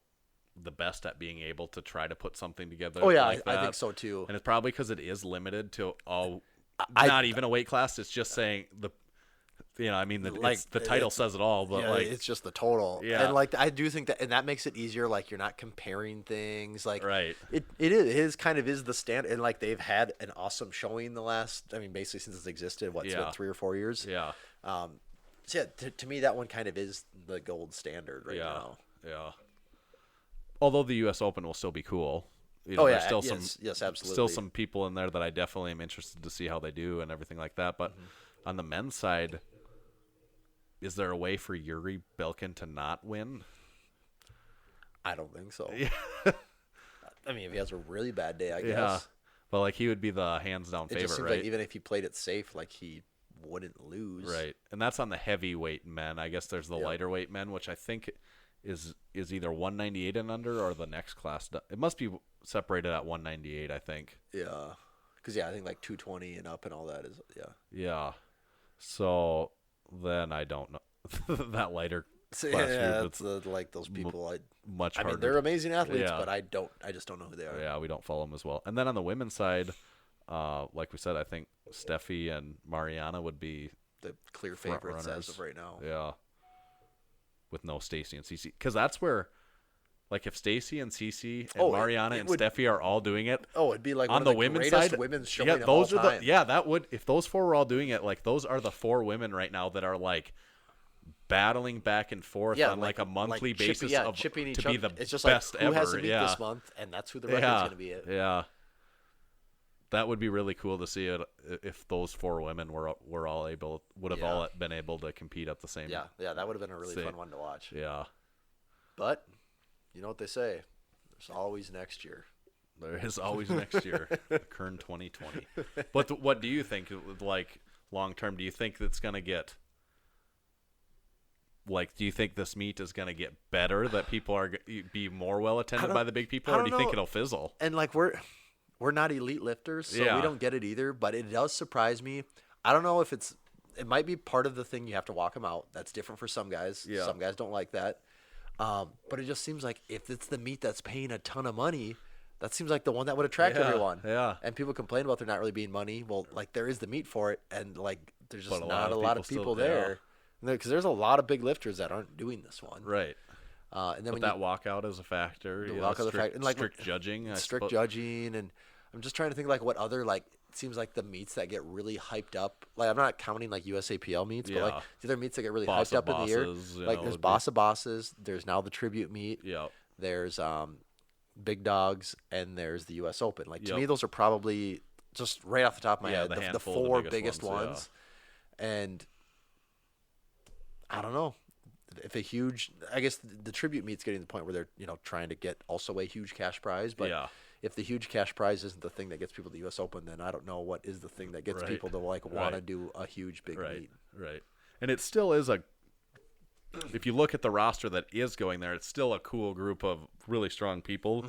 the best at being able to try to put something together. Oh yeah, like that. I think so too. And it's probably because it is limited to not even a weight class. It's just saying the title says it all, but it's just the total. Yeah. And I do think that, and that makes it easier. Like you're not comparing things. Like right. It is kind of is the standard, and like they've had an awesome showing the last. I mean, basically since it's existed, it's been 3 or 4 years. Yeah. So yeah, to me that one kind of is the gold standard right now. Yeah. Although the U.S. Open will still be cool. There's still yes, absolutely. Still some people in there that I definitely am interested to see how they do and everything like that. But on the men's side, is there a way for Yuri Belkin to not win? I don't think so. Yeah. I mean, if he has a really bad day, I guess. Yeah. But he would be the hands down favorite, it just seems right? like even if he played it safe, he wouldn't lose. Right. And that's on the heavyweight men. I guess there's the lighter weight men, which I think is either 198 and under or the next class. It must be separated at 198, I think. Yeah. Because, I think 220 and up and all that is, Yeah. So then I don't know. That lighter class group, it's those people. Much harder. I mean, they're amazing athletes, but I just don't know who they are. Yeah, we don't follow them as well. And then on the women's side, like we said, I think Steffi and Mariana would be the clear favorites runners as of right now. Yeah. With no Stacy and Cece. Because that's where, if Stacy and Cece and Mariana and Steffi are all doing it. Oh, it'd be like on one of the the women's greatest side, women's showing yeah, those of are all time. that would, if those 4 were all doing it, those are the 4 women right now that are battling back and forth on a monthly basis chipping each to be other. the it's just best who ever. has a meet this month, and that's who the record's going to be at. Yeah. That would be really cool to see it if those 4 women would have all been able to compete at the same. Yeah, that would have been a really fun one to watch. Yeah. But you know what they say, there's always next year. There is always next year. Kern 2020. But what do you think, long term? Do you think it's going to get do you think this meet is going to get better, that people are be more well attended by the big people, or do you think it'll fizzle? And we're not elite lifters, so we don't get it either, but it does surprise me. I don't know if it might be part of the thing, you have to walk them out. That's different for some guys. Yeah. Some guys don't like that. But it just seems like if it's the meet that's paying a ton of money, that seems like the one that would attract everyone. Yeah. And people complain about there not really being money. Well, there is the meet for it, and there's just not a lot of people there. Because there's a lot of big lifters that aren't doing this one. Right. And then that walkout is a factor. Strict judging. Strict judging, and I'm just trying to think what other it seems like the meets that get really hyped up. I'm not counting USAPL meets, but the other meets that get really hyped up in the year. There's Boss of Bosses. There's now the tribute meet. Yeah. There's Big Dogs, and there's the US Open. To me, those are probably just right off the top of my head the 4 biggest ones. Yeah. And I don't know if I guess the tribute meet's getting to the point where they're trying to get also a huge cash prize, but if the huge cash prize isn't the thing that gets people to the US Open, then I don't know what is the thing that gets people to want to do a huge big meet. Right. And it still is if you look at the roster that is going there, it's still a cool group of really strong people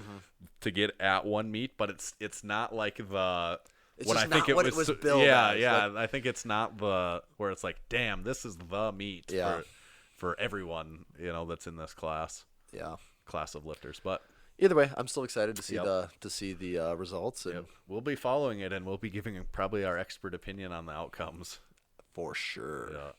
to get at one meet, but it's not like the It's what I think it was billed as. Yeah. I think it's not where it's damn, this is the meet for everyone, that's in this class. Yeah. Class of lifters. But either way, I'm still excited to see the results. And we'll be following it, and we'll be giving probably our expert opinion on the outcomes. For sure. Yeah.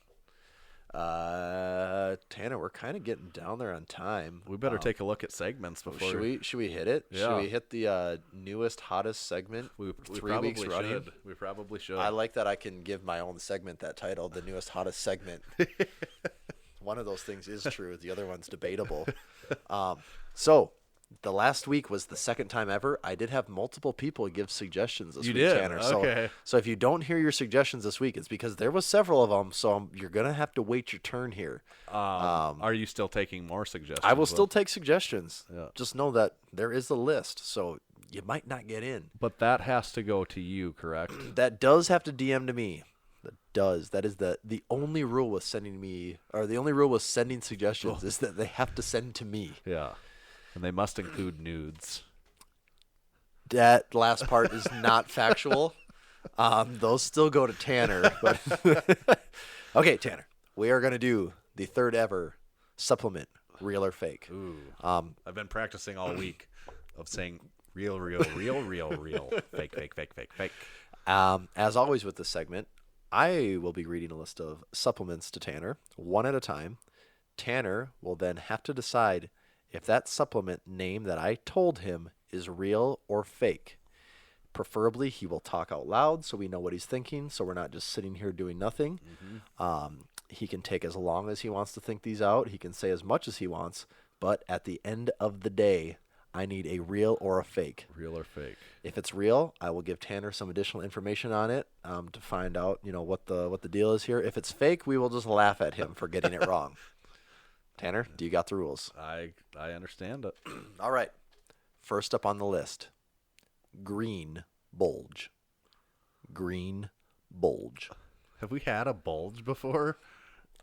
Tanner, we're kind of getting down there on time. We better take a look at segments before. Should we hit it? Yeah. Should we hit the newest, hottest segment? We 3 weeks probably running. should. We probably should. I like that I can give my own segment that title, the newest, hottest segment. One of those things is true. The other one's debatable. So the last week was the second time ever. I did have multiple people give suggestions this You week, did? Tanner. Okay. So if you don't hear your suggestions this week, it's because there was several of them. So you're going to have to wait your turn here. Are you still taking more suggestions? I will still take suggestions. Yeah. Just know that there is a list. So you might not get in. But that has to go to you, correct? That does have to DM to me. That does. That is the only rule with sending me, or the only rule with sending suggestions is that they have to send to me. Yeah. And they must include nudes. That last part is not factual. Those still go to Tanner. But okay, Tanner, we are going to do the third ever supplement, real or fake. Ooh. I've been practicing all week of saying real, fake, fake, fake, fake, fake. As always with this segment, I will be reading a list of supplements to Tanner, one at a time. Tanner will then have to decide if that supplement name that I told him is real or fake. Preferably, he will talk out loud so we know what he's thinking, so we're not just sitting here doing nothing. He can take as long as he wants to think these out. He can say as much as he wants, but at the end of the day, I need a real or a fake. Real or fake. If it's real, I will give Tanner some additional information on it to find out, what the deal is here. If it's fake, we will just laugh at him for getting it wrong. Tanner, do you got the rules? I understand it. All right. First up on the list, green bulge. Green bulge. Have we had a bulge before?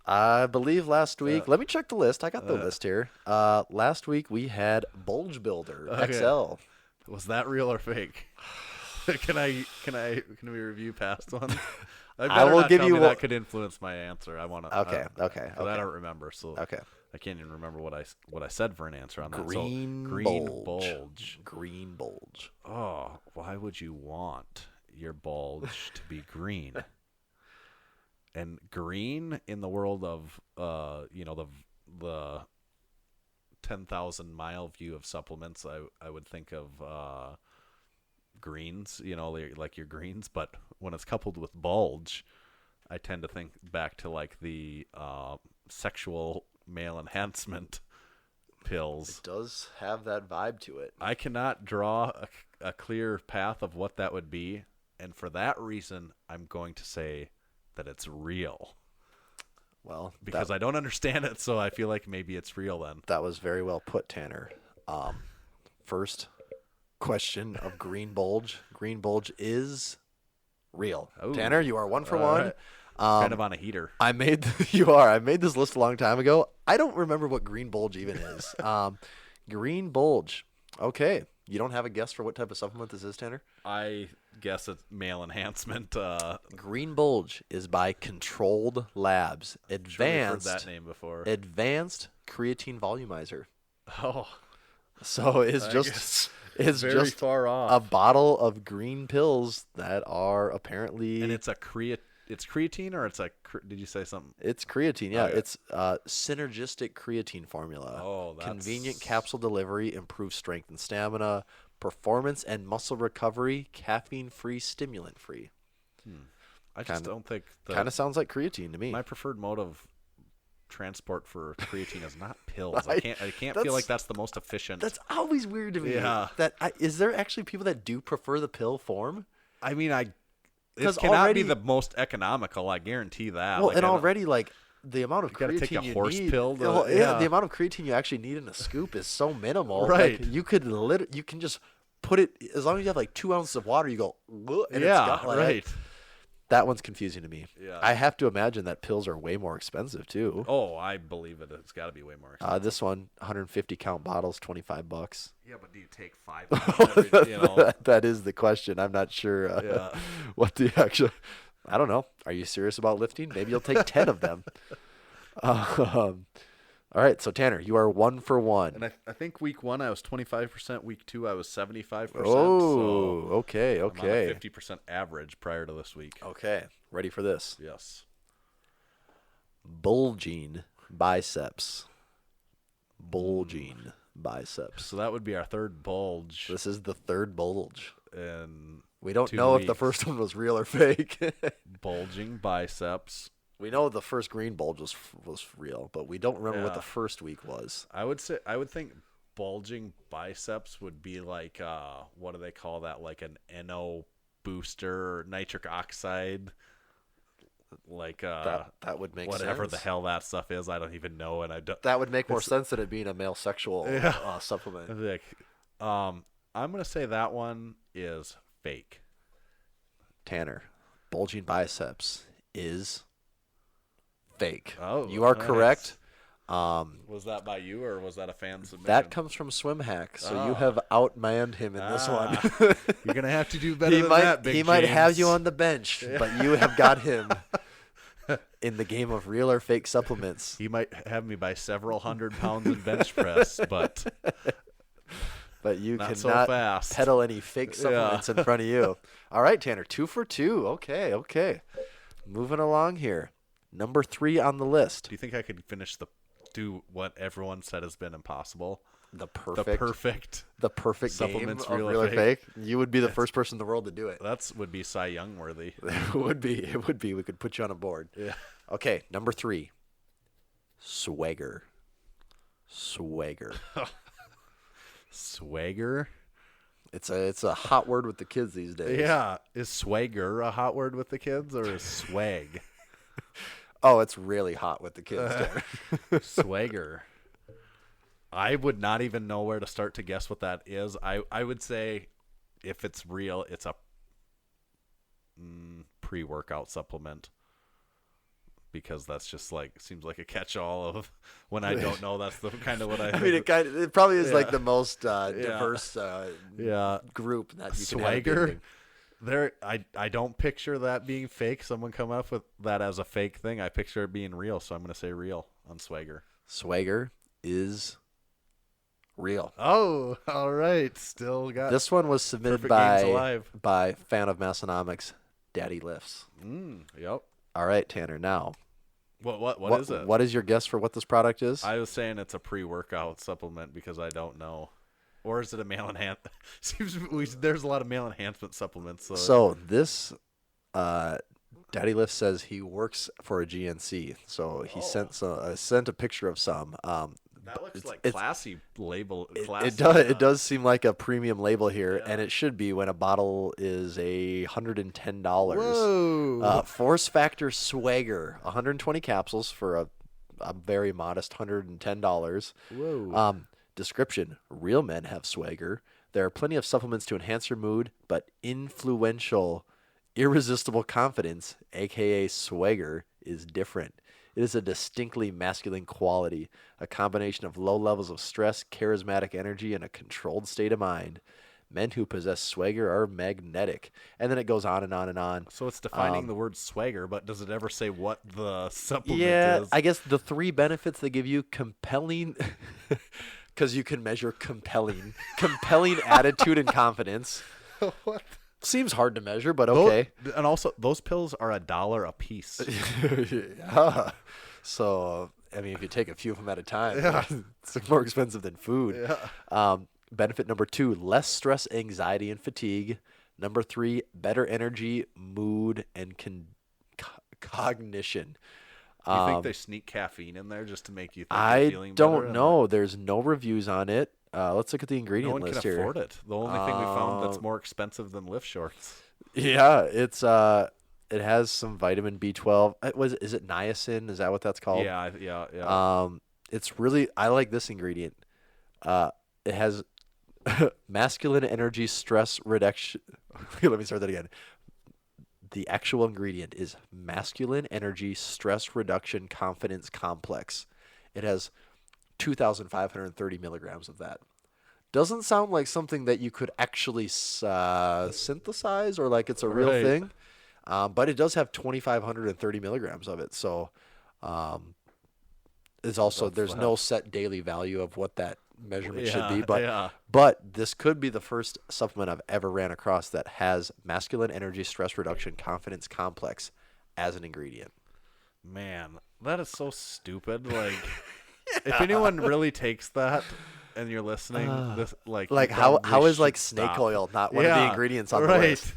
I believe last week. Let me check the list. I got the list here. Last week we had Bulge Builder XL. Was that real or fake? Can we review past one? I will give you that could influence my answer. I want to. Okay. I don't remember, so Okay. I can't even remember what I said for an answer on that. Green So, green bulge. Green bulge. Oh, why would you want your bulge to be green? And green in the world of the 10,000 mile view of supplements, I would think of greens, like your greens. But when it's coupled with bulge, I tend to think back to like the sexual male enhancement pills. It does have that vibe to it. I cannot draw a clear path of what that would be, and for that reason, I'm going to say that it's real. Well, because I don't understand it, so I feel like maybe it's real then. That was very well put, Tanner. First question of green bulge. Green bulge is real. Ooh. Tanner, you are 1 for 1. Right. Kind of on a heater. I made this list a long time ago. I don't remember what green bulge even is. Green bulge. Okay. You don't have a guess for what type of supplement this is, Tanner? I guess it's male enhancement. Green bulge is by Controlled Labs. Sure we've heard that name before. Advanced creatine volumizer. Oh, So it's very just far off. a bottle of green pills that are apparently And it's creatine, or it's did you say something? It's creatine, yeah. Okay. It's synergistic creatine formula. Oh, that's Convenient capsule delivery, improved strength and stamina, performance and muscle recovery, caffeine-free, stimulant-free. I just don't think Kind of sounds like creatine to me. my preferred mode of transport for creatine is not pills. I can't feel like that's the most efficient. That's always weird to me. Yeah. Is there actually people that do prefer the pill form? I mean, it 'Cause cannot already- be the most economical. I guarantee that. Well, Like, and I don't- already like the amount of gotta creatine take a you horse need, pill to- well, yeah. the amount of creatine you actually need in a scoop is so minimal. Right. Like, you can just put it as long as you have like 2 ounces of water. You go, "Ugh," and yeah, it's got, like, right. That one's confusing to me. Yeah. I have to imagine that pills are way more expensive too. Oh, I believe it. It's got to be way more expensive. This one, 150 count bottles, $25. Yeah, but do you take 5? Every, That is the question. I'm not sure Yeah. what the actual. I don't know. Are you serious about lifting? Maybe you'll take 10 of them. All right, so Tanner, you are 1 for 1. And I think week 1 I was 25%. Week 2 I was 75%. Oh, so okay. I'm on a 50% average prior to this week. Okay, ready for this. Yes. Bulging biceps. Bulging biceps. So that would be our third bulge. This is the third bulge. In We don't 2 know if the weeks. first one was real or fake. Bulging biceps. We know the first green bulge was real, but we don't remember what Yeah. the first week was. I would think bulging biceps would be like what do they call that? Like an NO booster, or nitric oxide. Like That would make whatever sense. the hell that stuff is, I don't even know, and I don't. That would make more sense than it being a male sexual supplement. Like, I'm gonna say that one is fake. Tanner, bulging biceps is fake. Oh, you are nice. correct. Was that by you or was that a fan submission? That comes from Swim Hack, so you Ah. have outmanned him in this one. You're gonna have to do better than might that, Big he might have James. you on the bench, but you have got him in the game of real or fake supplements. He might have me by several 100 pounds in bench press, but But you Not so cannot fast. peddle any fake supplements in front of you. All right, Tanner, 2 for 2. Okay. Moving along here. Number 3 on the list. do you think I could do what everyone said has been impossible? The The perfect perfect supplements supplements, game of real or real or fake. You would be the first person in the world to do it. would be Cy Young worthy. It would be. We could put you on a board. Yeah. Okay, number 3. Swagger. Swagger? It's a hot word with the kids these days. Yeah. Is swagger a hot word with the kids or is swag? Oh, it's really hot with the kids. Tanner. Swagger. I would not even know where to start to guess what that is. I would say if it's real, it's a pre-workout supplement. Because that's just seems like a catch-all of when I don't know. That's the kind of what I. I mean, it probably is like Yeah. the most diverse Yeah. group that you can Swagger. have. There, I don't picture that being fake. Someone come up with that as a fake thing. I picture it being real, so I'm going to say real on Swagger. Swagger is real. Oh, all right. Still got This one was submitted Perfect Games Alive. by fan of Massenomics, Daddy Lifts. Yep. All right, Tanner. Now, What is it? What is your guess for what this product is? I was saying it's a pre-workout supplement because I don't know. Or is it a male enhancement? There's a lot of male enhancement supplements. So this Daddy Lift says he works for a GNC. So he sent a picture of some. that looks like it's- classy label. It does seem like a premium label here, and it should be when a bottle is $110. Whoa. Force Factor Swagger, 120 capsules for a very modest $110. Whoa. Description: real men have swagger. There are plenty of supplements to enhance your mood, but influential, irresistible confidence, aka swagger, is different. It is a distinctly masculine quality, a combination of low levels of stress, charismatic energy, and a controlled state of mind. Men who possess swagger are magnetic. And then it goes on and on and on. So it's defining the word swagger, but does it ever say what the supplement Yeah, is? I guess the 3 benefits they give you: compelling, because you can measure compelling attitude and confidence. What? Seems hard to measure, but okay. And also, those pills are $1 a piece. Yeah. So, I mean, if you take a few of them at a time, it's more expensive than food. Yeah. Benefit number 2, less stress, anxiety, and fatigue. Number 3, better energy, mood, and cognition. Do you think they sneak caffeine in there just to make you think you're I feeling better? don't know. There's no reviews on it. Let's look at the No ingredient one can list here. afford it. The only thing we found that's more expensive than lift shorts. Yeah, it's it has some vitamin B12. Is it niacin? Is that what that's called? Yeah. It's really, I like this ingredient. It has masculine energy stress reduction. Let me start that again. The actual ingredient is masculine energy stress reduction confidence complex. It has 2,530 milligrams of that. Doesn't sound like something that you could actually synthesize or like it's a real Right. thing. But it does have 2,530 milligrams of it. So it's also, there's no set daily value of what that measurement should be. But this could be the first supplement I've ever ran across that has masculine energy stress reduction confidence complex as an ingredient. Man, that is so stupid. Like, if anyone really takes that and you're listening, this Like you how probably is like should snake stop. oil not one of the ingredients on the right. list?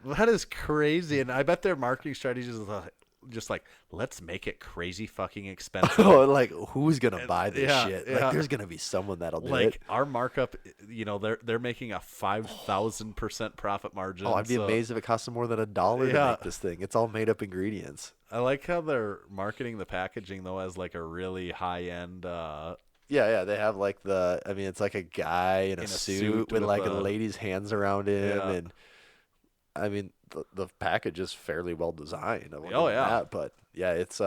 That is crazy, and I bet their marketing strategies is just like, let's make it crazy fucking expensive. Like who's gonna buy this yeah, shit? yeah. Like there's gonna be someone that'll do Like it. our markup, they're making a 5,000% profit margin. Oh, I'd be amazed if it cost them more than $1 to Yeah. make this thing. It's all made up ingredients. I like how they're marketing the packaging though as like a really high end. Yeah, they have like it's like a guy in a suit with like a lady's hands around him, Yeah. and I mean the package is fairly well designed. I won't Oh, give yeah. that, but yeah, it's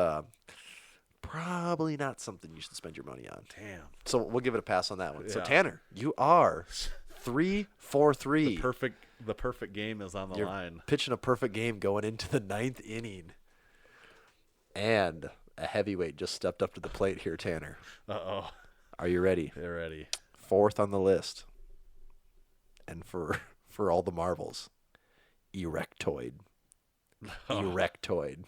probably not something you should spend your money on. Damn. So we'll give it a pass on that one. So Yeah. Tanner, you are 3 for 3. The perfect game is on the You're line. pitching a perfect game going into the 9th inning, and a heavyweight just stepped up to the plate here, Tanner. Uh-oh. Are you ready? They're ready. 4th on the list, and for all the marbles, erectoid. Erectoid.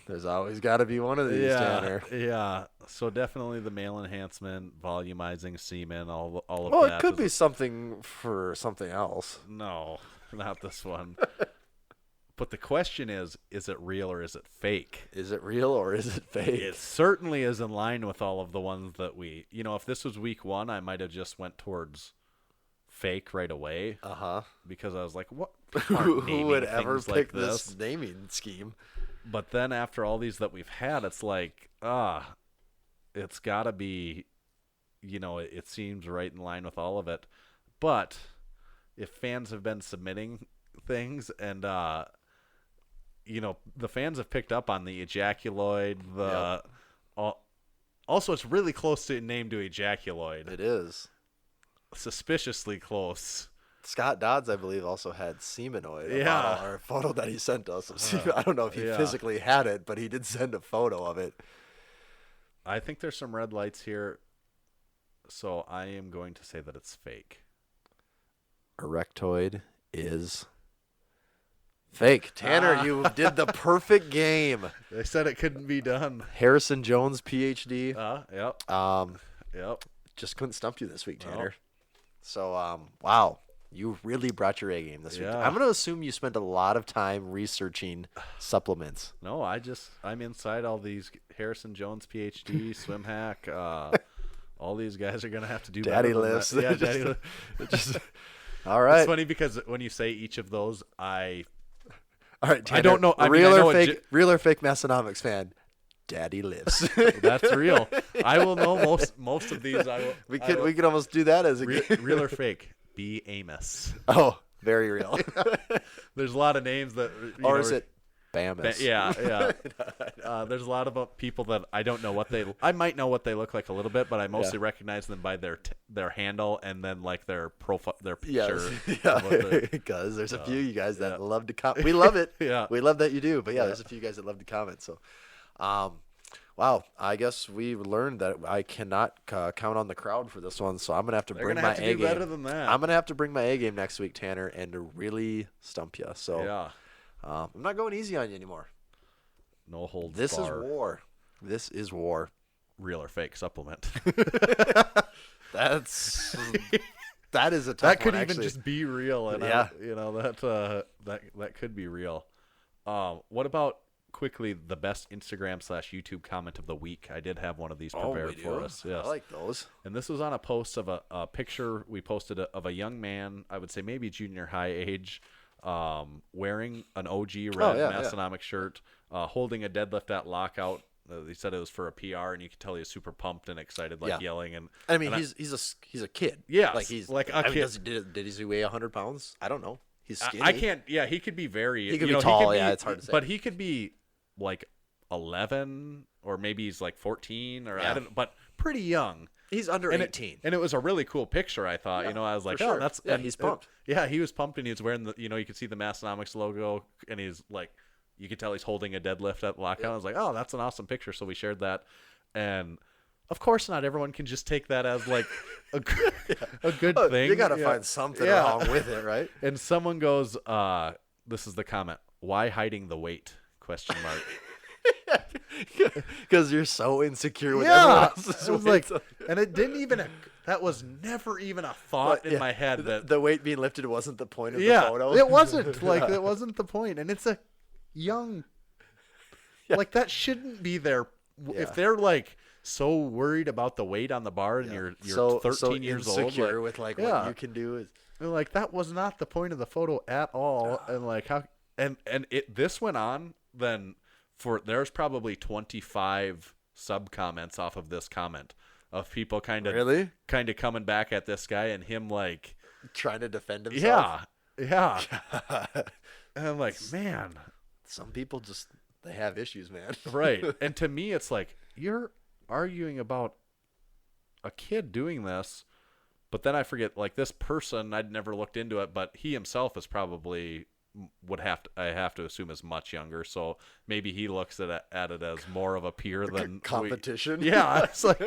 There's always got to be one of these, Tanner. Yeah. So definitely the male enhancement, volumizing semen, all of Well, that. it could be something for something else. No, not this one. But the question is it real or is it fake? Is it real or is it fake? It certainly is in line with all of the ones that we, if this was week 1, I might have just went towards fake right away. Because I was like, what? Who would ever things pick like this naming scheme? But then after all these that we've had, it's like, it's got to be, it seems right in line with all of it. But if fans have been submitting things and, the fans have picked up on the ejaculoid, also it's really close to name to ejaculoid. It is. Suspiciously close. Scott Dodds, I believe, also had semenoid. Yeah. Or a photo that he sent us. I don't know if he physically had it, but he did send a photo of it. I think there's some red lights here, so I am going to say that it's fake. Erectoid is fake. Tanner, you did the perfect game. They said it couldn't be done. Harrison Jones, PhD. Yep. Yep. Just couldn't stump you this week, Tanner. Nope. So, wow. You really brought your A game this week. Yeah. I'm going to assume you spent a lot of time researching supplements. No, I'm inside all these Harrison Jones, PhD, swim hack. All these guys are going to have to do Daddy better than lifts. that. Yeah, daddy lifts. All right. It's funny because when you say each of those, All right, Tanner, I don't know. Real I know or fake Massenomics fan. Daddy lives. That's real. I will know most of these. We could almost do that as a real or fake. B. Amos. Oh, very real. There's a lot of names that. Or is it Bamus? Yeah. There's a lot of people that I don't know I might know what they look like a little bit, but I mostly recognize them by their handle and then like their profile, their picture. Because there's a few of you guys that love to comment. We love it. Yeah. We love that you do. But there's a few guys that love to comment. So, wow. I guess we learned that I cannot count on the crowd for this one. So I'm gonna have to bring my A game. Better than that. I'm gonna have to bring my A game next week, Tanner, and to really stump you. So I'm not going easy on you anymore. No holds This bar. is war. This is war. Real or fake supplement. That is a tough That could one, even actually. just be real, and that could be real. What about quickly the best Instagram/YouTube comment of the week? I did have one of these prepared for us. Yes. I like those. And this was on a post of a picture we posted of a young man, I would say maybe junior high age, wearing an OG red Massenomics shirt, holding a deadlift at lockout. He said it was for a PR, and you could tell he was super pumped and excited, yelling. And I mean, he's a kid. Yeah, like he's like a kid. Did he weigh 100 pounds? I don't know. He's skinny. I can't. Yeah, he could be very. He could be tall. It's hard to say. But he could be like 11, or maybe he's like 14, or I don't know, but pretty young. He's under 18. And it was a really cool picture, I thought. I was like, sure. that's... Yeah, he's pumped. He was pumped, and he was wearing the... you could see the Massenomics logo, and he's like... You could tell he's holding a deadlift at lockout. I was like, oh, that's an awesome picture. So we shared that. And, of course, not everyone can just take that as, like, a good thing. You got to find something wrong with it, right? And someone goes, this is the comment, why hiding the weight? ? Question mark. Because you're so insecure with everyone Yeah, else's it was weight. like, and it didn't even. That was never even a thought in my head that the weight being lifted wasn't the point of the yeah, photo. it wasn't like it wasn't the point, and it's a young, like that shouldn't be there. If they're like so worried about the weight on the bar and you're 13 years old, insecure like, with like what you can do is. and like that was not the point of the photo at all, and like how and this went on then for there's probably 25 sub comments off of this comment of people kind of coming back at this guy and him like trying to defend himself. Yeah. And I'm like, man, some people just they have issues, man. right. And to me, it's like you're arguing about a kid doing this, but then I forget like this person. I'd never looked into it, but he himself is probably I have to assume is much younger, so maybe he looks at it as more of a peer than competition. Yeah, it's like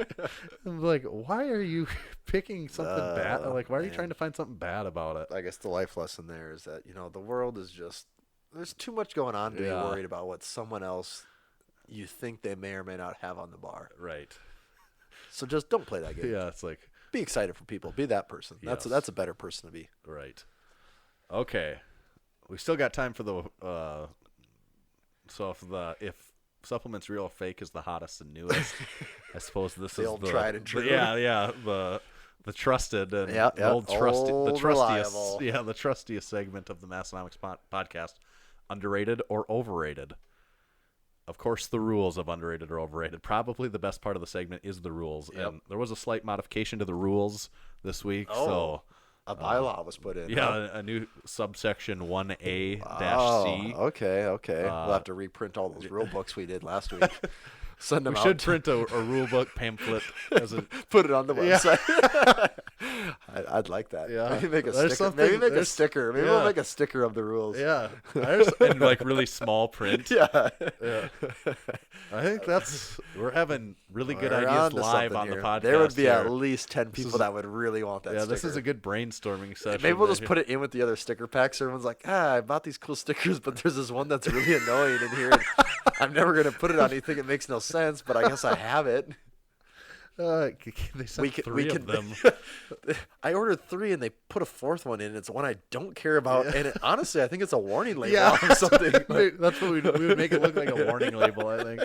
I'm like, why are you picking something bad? Like, why are you trying to find something bad about it? I guess the life lesson there is that the world is just there's too much going on to be worried about what someone else you think they may or may not have on the bar. Right. So just don't play that game. Yeah, it's like be excited for people. Be that person. Yes. That's a better person to be. Right. Okay. We still got time for the so if supplements real or fake is the hottest and newest, I suppose this is old tried and true. The trusted and old the trustiest reliable. the trustiest segment of the Massenomics podcast. Underrated or overrated? Of course, the rules of underrated or overrated. Probably the best part of the segment is the rules, and there was a slight modification to the rules this week. So a bylaw was put in. Yeah, a new subsection 1A-C. Okay. We'll have to reprint all those rule books we did last week. Send them we out. should print a rule book pamphlet as a put it on the website. I'd like that. Yeah. Maybe make a There's sticker. something- Maybe make a there's- sticker. Maybe yeah. we'll make a sticker of the rules. yeah, in like really small print. Yeah. I think we're having really good We're ideas onto live something on here. the podcast. There would be here. at least 10 people that would really want that sticker. This is a good brainstorming session. Maybe we'll just put it in with the other sticker packs. So everyone's like, I bought these cool stickers, but there's this one that's really annoying in here. And I'm never going to put it on anything. It makes no sense, but I guess I have it. They sent three of them. I ordered 3 and they put a 4th one in. It's one I don't care about. And honestly, I think it's a warning label Yeah. or something. That's what we would make it look like a warning label, I think.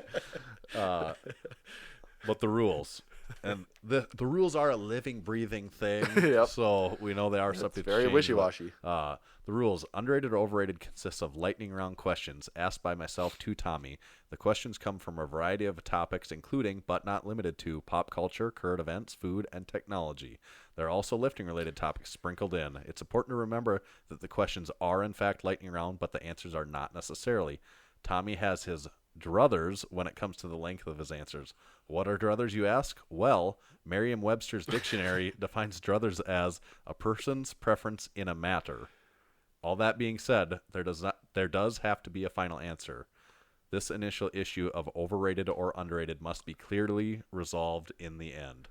But the rules. And the rules are a living, breathing thing. Yep. So we know they are subject to very change, wishy-washy. but, the rules, underrated or overrated, consists of lightning round questions asked by myself to Tommy. The questions come from a variety of topics, including, but not limited to, pop culture, current events, food, and technology. There are also lifting-related topics sprinkled in. It's important to remember that the questions are, in fact, lightning round, but the answers are not necessarily. Tommy has his druthers when it comes to the length of his answers. What are druthers, you ask? Well, Merriam-Webster's dictionary defines druthers as a person's preference in a matter. All that being said, there does have to be a final answer. This initial issue of overrated or underrated must be clearly resolved in the end.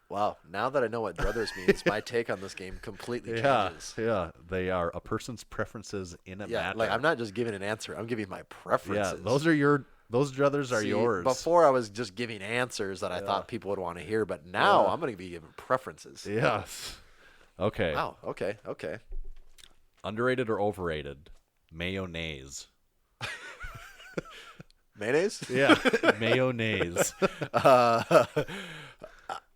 Wow. Now that I know what druthers means, my take on this game completely changes. Yeah. They are a person's preferences in a matter. Like I'm not just giving an answer. I'm giving my preferences. Yeah, those druthers are yours. Before I was just giving answers that I thought people would want to hear, but now I'm going to be giving preferences. Yes. Okay. Wow. Okay. Underrated or overrated? Mayonnaise. Mayonnaise? Yeah. Mayonnaise.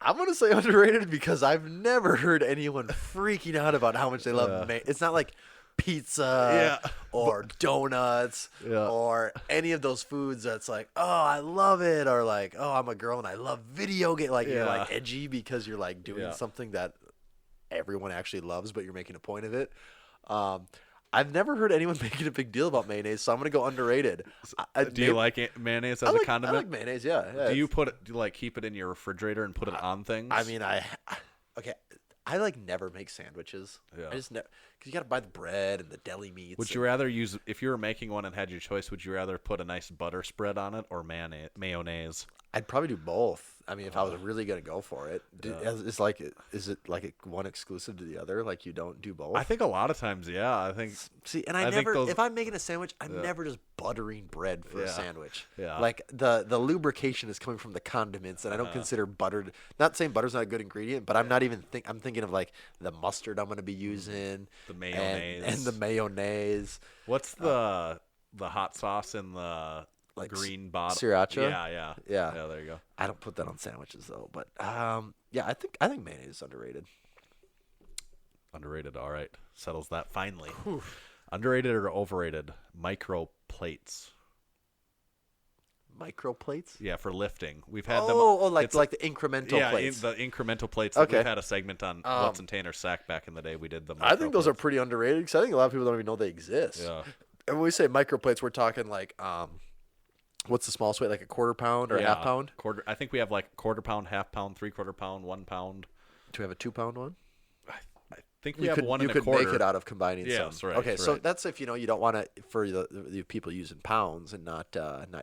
I'm going to say underrated because I've never heard anyone freaking out about how much they love mayonnaise. It's not like pizza or donuts or any of those foods that's like, oh, I love it, or like, oh, I'm a girl and I love video game. Like you're like edgy because you're like doing something that everyone actually loves, but you're making a point of it. I've never heard anyone making a big deal about mayonnaise, so I'm going to go underrated. Do you like mayonnaise as a condiment? I like mayonnaise, yeah. Do you keep it in your refrigerator and put it on things? I mean, I like never make sandwiches. Yeah. I just because you got to buy the bread and the deli meats. Would you rather use, if you were making one and had your choice, would you rather put a nice butter spread on it or mayonnaise? I'd probably do both. I mean, if I was really gonna go for it, is it like one exclusive to the other? Like you don't do both? I think a lot of times, yeah. I think. See, and I think never, those- if I'm making a sandwich, I'm never just buttering bread for a sandwich. Yeah. Like the lubrication is coming from the condiments, and I don't consider buttered. Not saying butter's not a good ingredient, but I'm not even I'm thinking of like the mustard I'm gonna be using, The mayonnaise. and the mayonnaise. What's the hot sauce in the Like green bottle? sriracha? Yeah. Yeah. There you go. I don't put that on sandwiches though, but yeah, I think mayonnaise is underrated. Underrated. All right. Settles that finally. Underrated or overrated? Micro plates. Micro plates? Yeah, for lifting. We've had them. Like it's- the incremental yeah, plates. the incremental plates. Okay. We've had a segment on What's in Tanner's Sack back in the day. We did the. I think those are micro pretty underrated because I think a lot of people don't even know they exist. plates. Yeah. And when we say micro plates, we're talking like what's the smallest weight? Like a quarter pound or a half pound? Quarter. I think we have like quarter pound, half pound, 3/4 pound, 1 pound. Do we have a 2 pound one? I think we have one and a could quarter. make it out of combining Yes, some. right, Okay, so right. that's if you don't want to for the people using pounds and not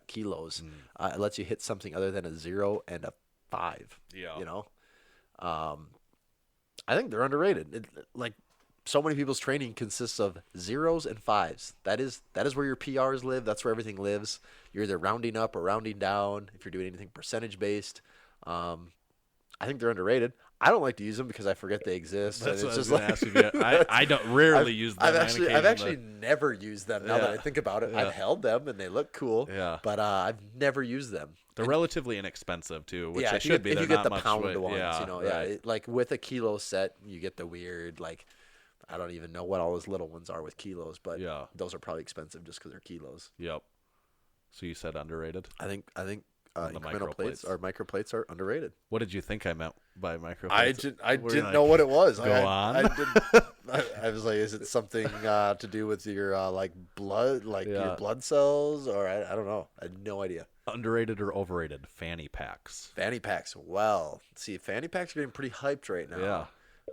kilos. It lets you hit something other than a 0 and a 5. Yeah. You know, I think they're underrated. Like so many people's training consists of 0s and 5s. That is where your PRs live. That's where everything lives. You're either rounding up or rounding down if you're doing anything percentage based. I think they're underrated. I don't like to use them because I forget they exist. That's and what it's I was just gonna ask you. I don't rarely use them. I've actually never used them. Now that I think about it, Yeah. I've held them and they look cool. Yeah. But I've never used them. They're relatively inexpensive too, which yeah, they if you should get, be. if They're you get not the much pound weight. ones, right. like with a kilo set, you get the weird like. I don't even know what all those little ones are with kilos, but Yeah. those are probably expensive just because they're kilos. Yep. So you said underrated. I think On the micro incremental plates plates. or micro plates are underrated. What did you think I meant by micro I plates? didn't Were you didn't like, know what it was. Go on. I didn't. I was like, is it something to do with your like blood, like Yeah. your blood cells, or I don't know. I had no idea. Underrated or overrated? Fanny packs. Fanny packs. Well, see, fanny packs are getting pretty hyped right now.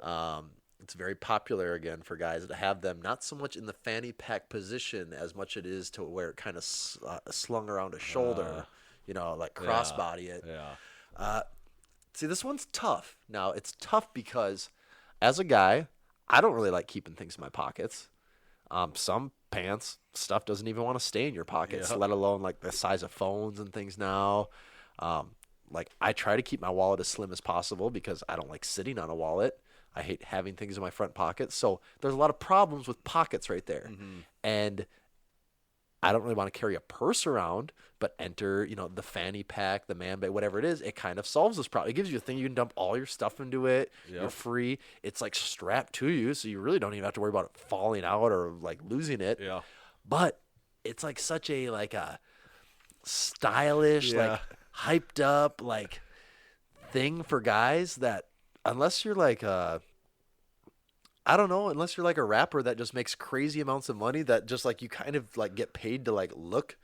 Yeah. It's very popular again for guys to have them. Not so much in the fanny pack position as much it is to where it kind of slung around a shoulder. Like crossbody it. Yeah. See, this one's tough. Now, it's tough because as a guy, I don't really like keeping things in my pockets. Some pants, stuff doesn't even want to stay in your pockets, Yep. let alone like the size of phones and things now. Like I try to keep my wallet as slim as possible because I don't like sitting on a wallet. I hate having things in my front pocket. So there's a lot of problems with pockets right there. And I don't really want to carry a purse around, but enter, the fanny pack, the man bag, whatever it is, it kind of solves this problem. It gives you a thing. You can dump all your stuff into it. Yep. You're free. It's like strapped to you, so you really don't even have to worry about it falling out or like losing it. Yeah. But it's like such a like a stylish, Yeah. like hyped up like thing for guys that unless you're like unless you're like a rapper that just makes crazy amounts of money that just like you kind of like get paid to like look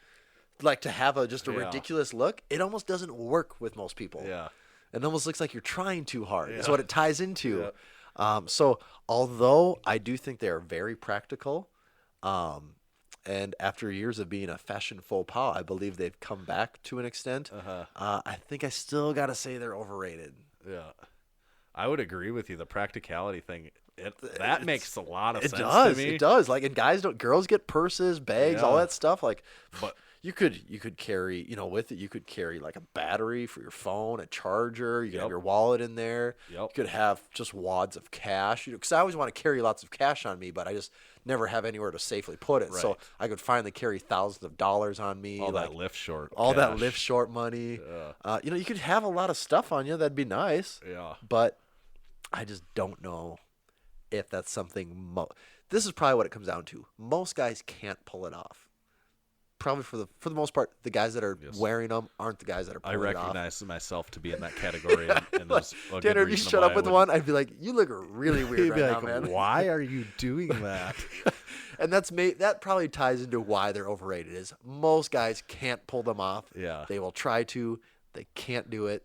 like to have a Yeah. ridiculous look, it almost doesn't work with most people. Yeah. It almost looks like you're trying too hard is Yeah. what it ties into. So although I do think they are very practical, and after years of being a fashion faux pas, I believe they've come back to an extent. I think I still got to say they're overrated. Yeah. I would agree with you. The practicality thing, that makes a lot of It sense does. to me. It does. Like, and girls get purses, bags, all Yeah. that stuff. Like, But- you could carry, with it, you could carry like a battery for your phone, a charger. You could have Yep. your wallet in there. Yep. You could have just wads of cash. Because I always want to carry lots of cash on me, but I just never have anywhere to safely put it. So Right. I could finally carry thousands of dollars on me. All like, that lift short. all that cash. lift short money. Yeah. You could have a lot of stuff on you. That'd be nice. Yeah. But I just don't know if that's something. This is probably what it comes down to. Most guys can't pull it off. Probably for the most part, the guys that are Yes. wearing them aren't the guys that are I pulling it off. recognize myself to be in that category. And there's a good Tanner, if you reason shut why up I with would- one, I'd be like, you look really weird He'd right be now, like, man. why are you doing that? And that probably ties into why they're overrated. Is most guys can't pull them off. Yeah. They will try to. They can't do it.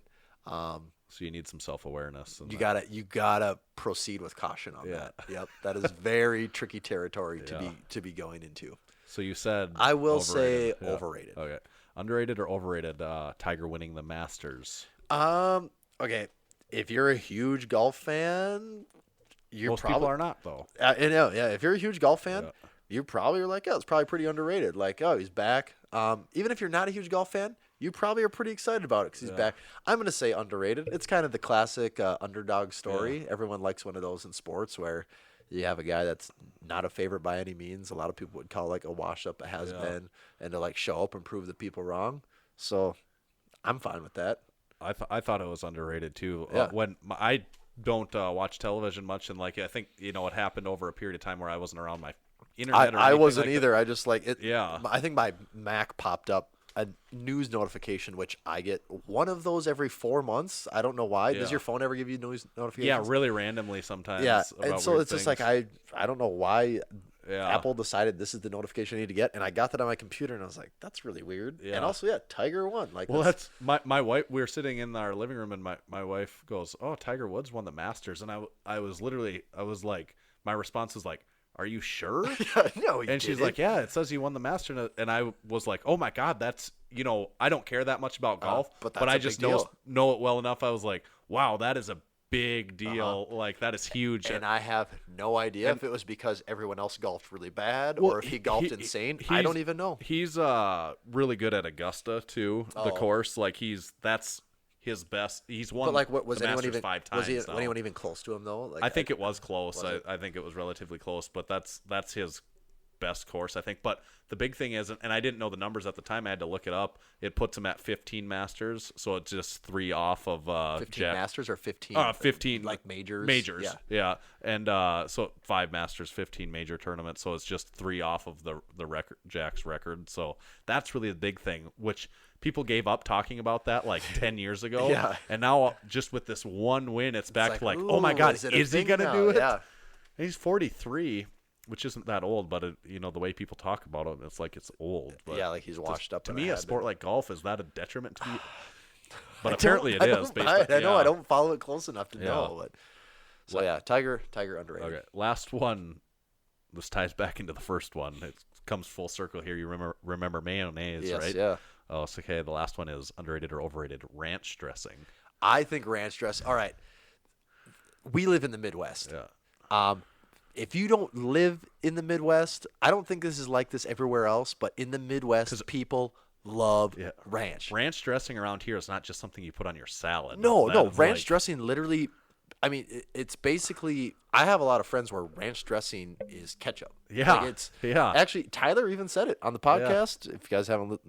So you need some self-awareness. You gotta proceed with caution on that. Yep, that is very tricky territory to be going into. So you said I will overrated. say overrated. Okay, underrated or overrated? Tiger winning the Masters. Okay, if you're a huge golf fan, Most people are not though. I know, yeah. If you're a huge golf fan, Yeah. you probably are like, it's probably pretty underrated. Like, oh, he's back. Even if you're not a huge golf fan, you probably are pretty excited about it because he's back. I'm gonna say underrated. It's kind of the classic underdog story. Everyone likes one of those in sports where you have a guy that's not a favorite by any means. A lot of people would call like a wash up, a has been, and to like show up and prove the people wrong. So I'm fine with that. I thought it was underrated too. Yeah. I don't watch television much, and like I think it happened over a period of time where I wasn't around my internet. I wasn't like either. I just like it. Yeah. I think my Mac popped up a news notification, which I get one of those every 4 months. I don't know why. Does your phone ever give you news notifications? Yeah, really randomly sometimes. Yeah, about and so weird it's just things. like I don't know why Yeah. Apple decided this is the notification I need to get, and I got that on my computer, and I was like, that's really weird. Yeah. And also, Tiger won. Like, Well, that's my wife. We were sitting in our living room, and my wife goes, "Oh, Tiger Woods won the Masters," and I was like, my response was like, "Are you sure?" no, And she's like, "Yeah, it says he won the Masters," and I was like, "Oh my God, that's I don't care that much about golf, but but that's I a just big deal. know it well enough." I was like, "Wow, that is a big deal. Like that is huge." and I have no idea if it was because everyone else golfed really bad Well, or if he golfed insane. I he's- don't even know. He's really good at Augusta too. The course, like that's his best. He's won. But like, what was the anyone Masters even 5 times was now. anyone even close to him though? Like, I think it was close. Was it? I think it was relatively close, but that's his best course, I think. But the big thing is, and I didn't know the numbers at the time, I had to look it up. It puts him at 15 Masters, so it's just 3 off of 15 Masters or 15? 15 like majors. Majors, yeah. And so 5 Masters, 15 major tournaments, so it's just 3 off of the record, Jack's record. So that's really the big thing, which people gave up talking about that like 10 years ago. Yeah. And now just with this one win, it's back like, to like, ooh, oh my God, is it a is he thing going to now? do it? Yeah. And he's 43, which isn't that old, but the way people talk about him, it's like it's old. But Yeah, like he's washed up. to and me, a had sport like golf, is that a detriment to me? But I apparently it don't- is. I know. yeah. I don't follow it close enough to Yeah. know. But so yeah, Tiger underrated. Okay, last one. This ties back into the first one. It comes full circle here. You remember mayonnaise, Yes, right? yeah. Oh, it's okay. The last one is underrated or overrated. Ranch dressing. I think ranch dress. All right, we live in the Midwest. Yeah. If you don't live in the Midwest, I don't think this is like this everywhere else, but in the Midwest, people love ranch. Ranch dressing around here is not just something you put on your salad. No, That is ranch like- dressing literally. I mean, it's basically. I have a lot of friends where ranch dressing is ketchup. Yeah, Like it's yeah. Actually, Tyler even said it on the podcast. If you guys haven't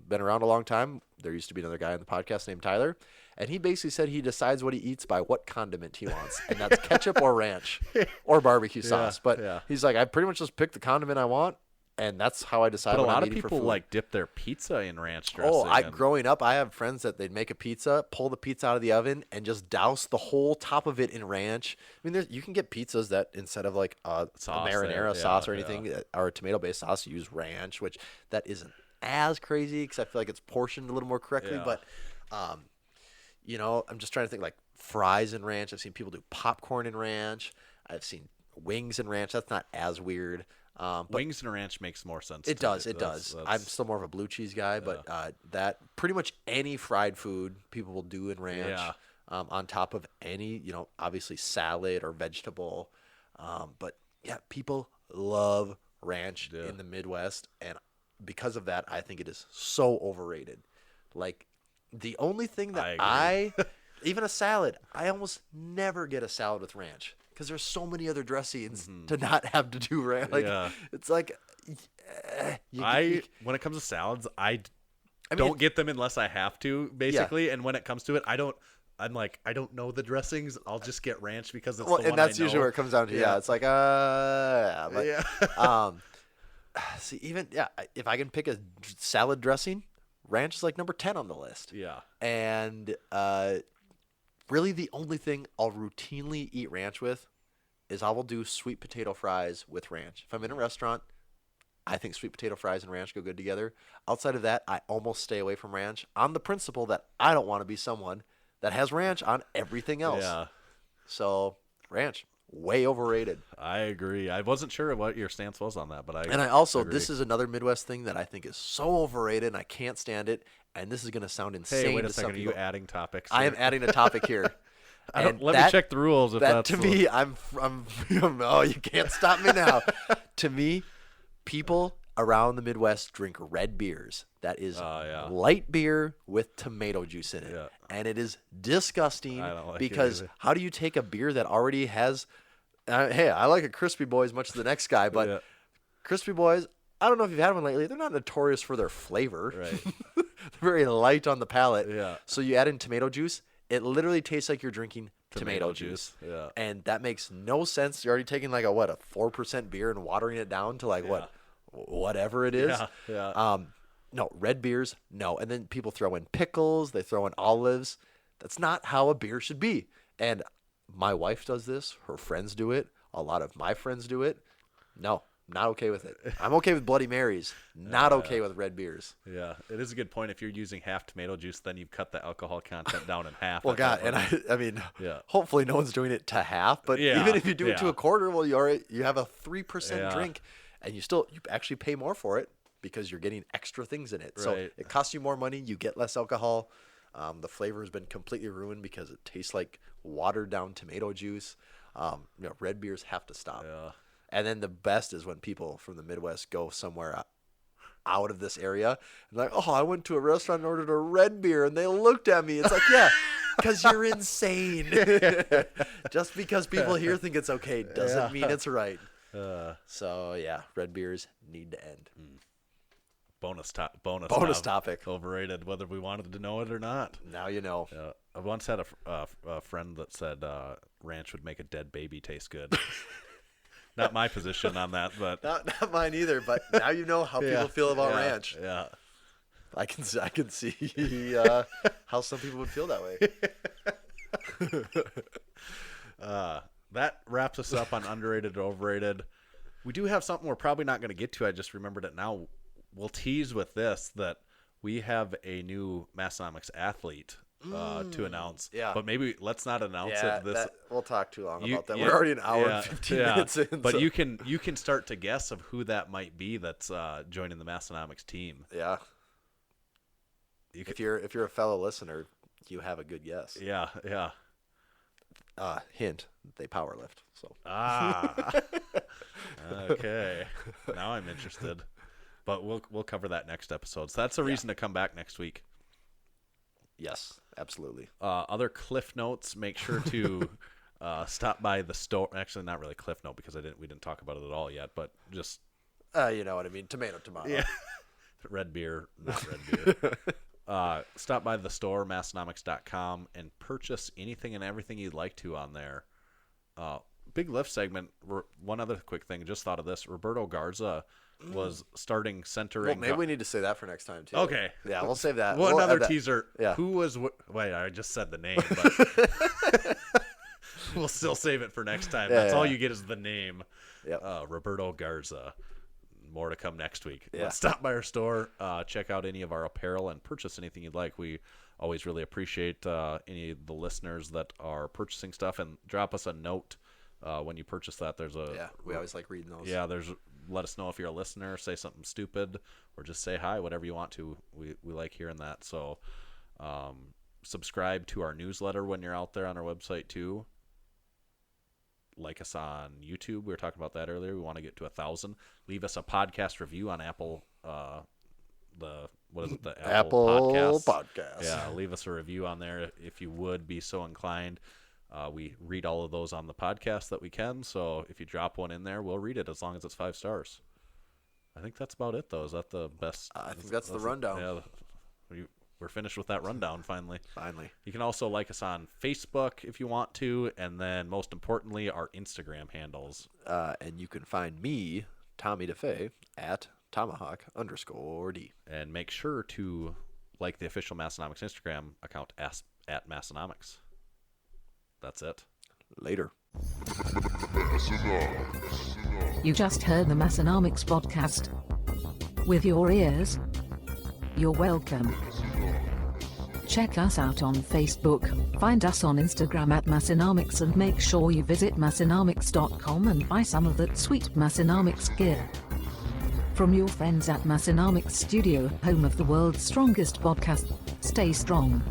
been around a long time, there used to be another guy on the podcast named Tyler, and he basically said he decides what he eats by what condiment he wants, and that's ketchup or ranch or barbecue sauce. But he's like, I pretty much just pick the condiment I want, and that's how I decide. But a what lot I'm of eating for people food. like dip their pizza in ranch dressing. Oh, and- growing up, I have friends that they'd make a pizza, pull the pizza out of the oven, and just douse the whole top of it in ranch. I mean, you can get pizzas that instead of like a Sauce marinara there, sauce or yeah. anything, or a tomato-based sauce, you use ranch, which that isn't as crazy because I feel like it's portioned a little more correctly. Yeah. But, I'm just trying to think like fries in ranch. I've seen people do popcorn in ranch. I've seen wings in ranch. That's not as weird. But Wings and ranch makes more sense. it to me. does. It does. I'm That's- still more of a blue cheese guy, but that pretty much any fried food people will do in ranch. Yeah. On top of any, obviously salad or vegetable. But yeah, people love ranch in the Midwest, and because of that, I think it is so overrated. Like the only thing that I even a salad, I almost never get a salad with ranch. Because there's so many other dressings to not have to do ranch. Like, it's like, when it comes to salads, I don't get them unless I have to, basically. And when it comes to it, I don't know the dressings. I'll just get ranch because it's the one and that's I know. usually where it comes down to. Yeah, it's like, see, even if I can pick a salad dressing, ranch is like number 10 on the list. Yeah. And really, the only thing I'll routinely eat ranch with is I will do sweet potato fries with ranch. If I'm in a restaurant, I think sweet potato fries and ranch go good together. Outside of that, I almost stay away from ranch on the principle that I don't want to be someone that has ranch on everything else. Yeah, So ranch, way overrated. I agree. I wasn't sure what your stance was on that, but I also, agree. this is another Midwest thing that I think is so overrated, and I can't stand it. And this is going to sound insane. Hey, wait a to some second. Are you people. adding topics? I am adding a topic here. Let me check the rules. If that that's to me, I'm oh, you can't stop me now. To me, people around the Midwest drink red beers. That is light beer with tomato juice in it, and it is disgusting. I don't like it because either. how do you take a beer that already has? Hey, I like a Crispy Boy as much as the next guy, but Crispy Boys, I don't know if you've had one lately. They're not notorious for their flavor. Right. They're very light on the palate. Yeah. So you add in tomato juice, it literally tastes like you're drinking tomato juice. Yeah. And that makes no sense. You're already taking like a 4% beer and watering it down to like whatever it is. Yeah. No, red beers, no. And then people throw in pickles, they throw in olives. That's not how a beer should be. And my wife does this, her friends do it, a lot of my friends do it. No, not okay with it. I'm okay with Bloody Marys, not okay with red beers. Yeah, it is a good point. If you're using half tomato juice, then you've cut the alcohol content down in half. Well, at God, that and point. I mean, hopefully no one's doing it to half, but Yeah, even if you do it to yeah. a quarter, well, you have a 3% Yeah. drink, and you actually pay more for it because you're getting extra things in it. So Right. it costs you more money. You get less alcohol. The flavor has been completely ruined because it tastes like watered down tomato juice. Red beers have to stop. Yeah. And then the best is when people from the Midwest go somewhere out of this area and like, oh, I went to a restaurant and ordered a red beer, and they looked at me. It's like, yeah, because you're insane. Just because people here think it's okay doesn't mean it's right. So yeah, red beers need to end. Bonus topic. Overrated, whether we wanted to know it or not. Now you know. I once had a friend that said ranch would make a dead baby taste good. Not my position on that, but Not mine either. But now you know how people feel about ranch. Yeah. I can see how some people would feel that way. That wraps us up on underrated or overrated. We do have something we're probably not going to get to. I just remembered it now. We'll tease with this that we have a new Massenomics athlete to announce. Yeah. But maybe let's not announce it. We'll talk too long about that. Yeah, We're already an hour and 15 minutes in. But so. you can start to guess of who that might be that's joining the Massenomics team. Yeah. If you're a fellow listener, you have a good guess. Yeah. Hint: they power lift. So. Okay. Now I'm interested. But we'll cover that next episode. So that's a reason to come back next week. Yes, absolutely. Other cliff notes. Make sure to stop by the store. Actually, not really cliff note because we didn't talk about it at all yet. But just You know what I mean. Tomato. yeah, red beer, not red beer. Stop by the store, Massenomics.com, and purchase anything and everything you'd like to on there. Big lift segment. One other quick thing. Just thought of this. Roberto Garza was starting centering. Well, maybe we need to say that for next time too. Okay. Yeah, we'll save that. Well, We'll another add that. teaser. Yeah. Who was? Wait, I just said the name, but we'll still save it for next time. That's all you get is the name. Yep. Roberto Garza. More to come next week. Yeah. Stop by our store, check out any of our apparel, and purchase anything you'd like. We always really appreciate any of the listeners that are purchasing stuff, and drop us a note when you purchase that. We always like reading those. Yeah, let us know if you're a listener, say something stupid, or just say hi, whatever you want to. We like hearing that. So subscribe to our newsletter when you're out there on our website too. Like us on YouTube. We were talking about that earlier. We want to get to 1,000. Leave us a podcast review on Apple. The Apple Podcasts. Yeah, leave us a review on there if you would be so inclined. We read all of those on the podcast that we can. So if you drop one in there, we'll read it as long as it's 5 stars. I think that's about it, though. Is that the best? I think that's the rundown. Yeah, we're finished with that rundown finally. Finally. You can also like us on Facebook if you want to, and then most importantly, our Instagram handles. And you can find me, Tommy DeFay, at Tomahawk_D. And make sure to like the official Massenomics Instagram account at Massenomics. That's it. Later. You just heard the Massenomics podcast. With your ears, you're welcome. Check us out on Facebook, find us on Instagram at Massenomics, and make sure you visit Massenomics.com and buy some of that sweet Massenomics gear. From your friends at Massenomics Studio, home of the world's strongest podcast, stay strong.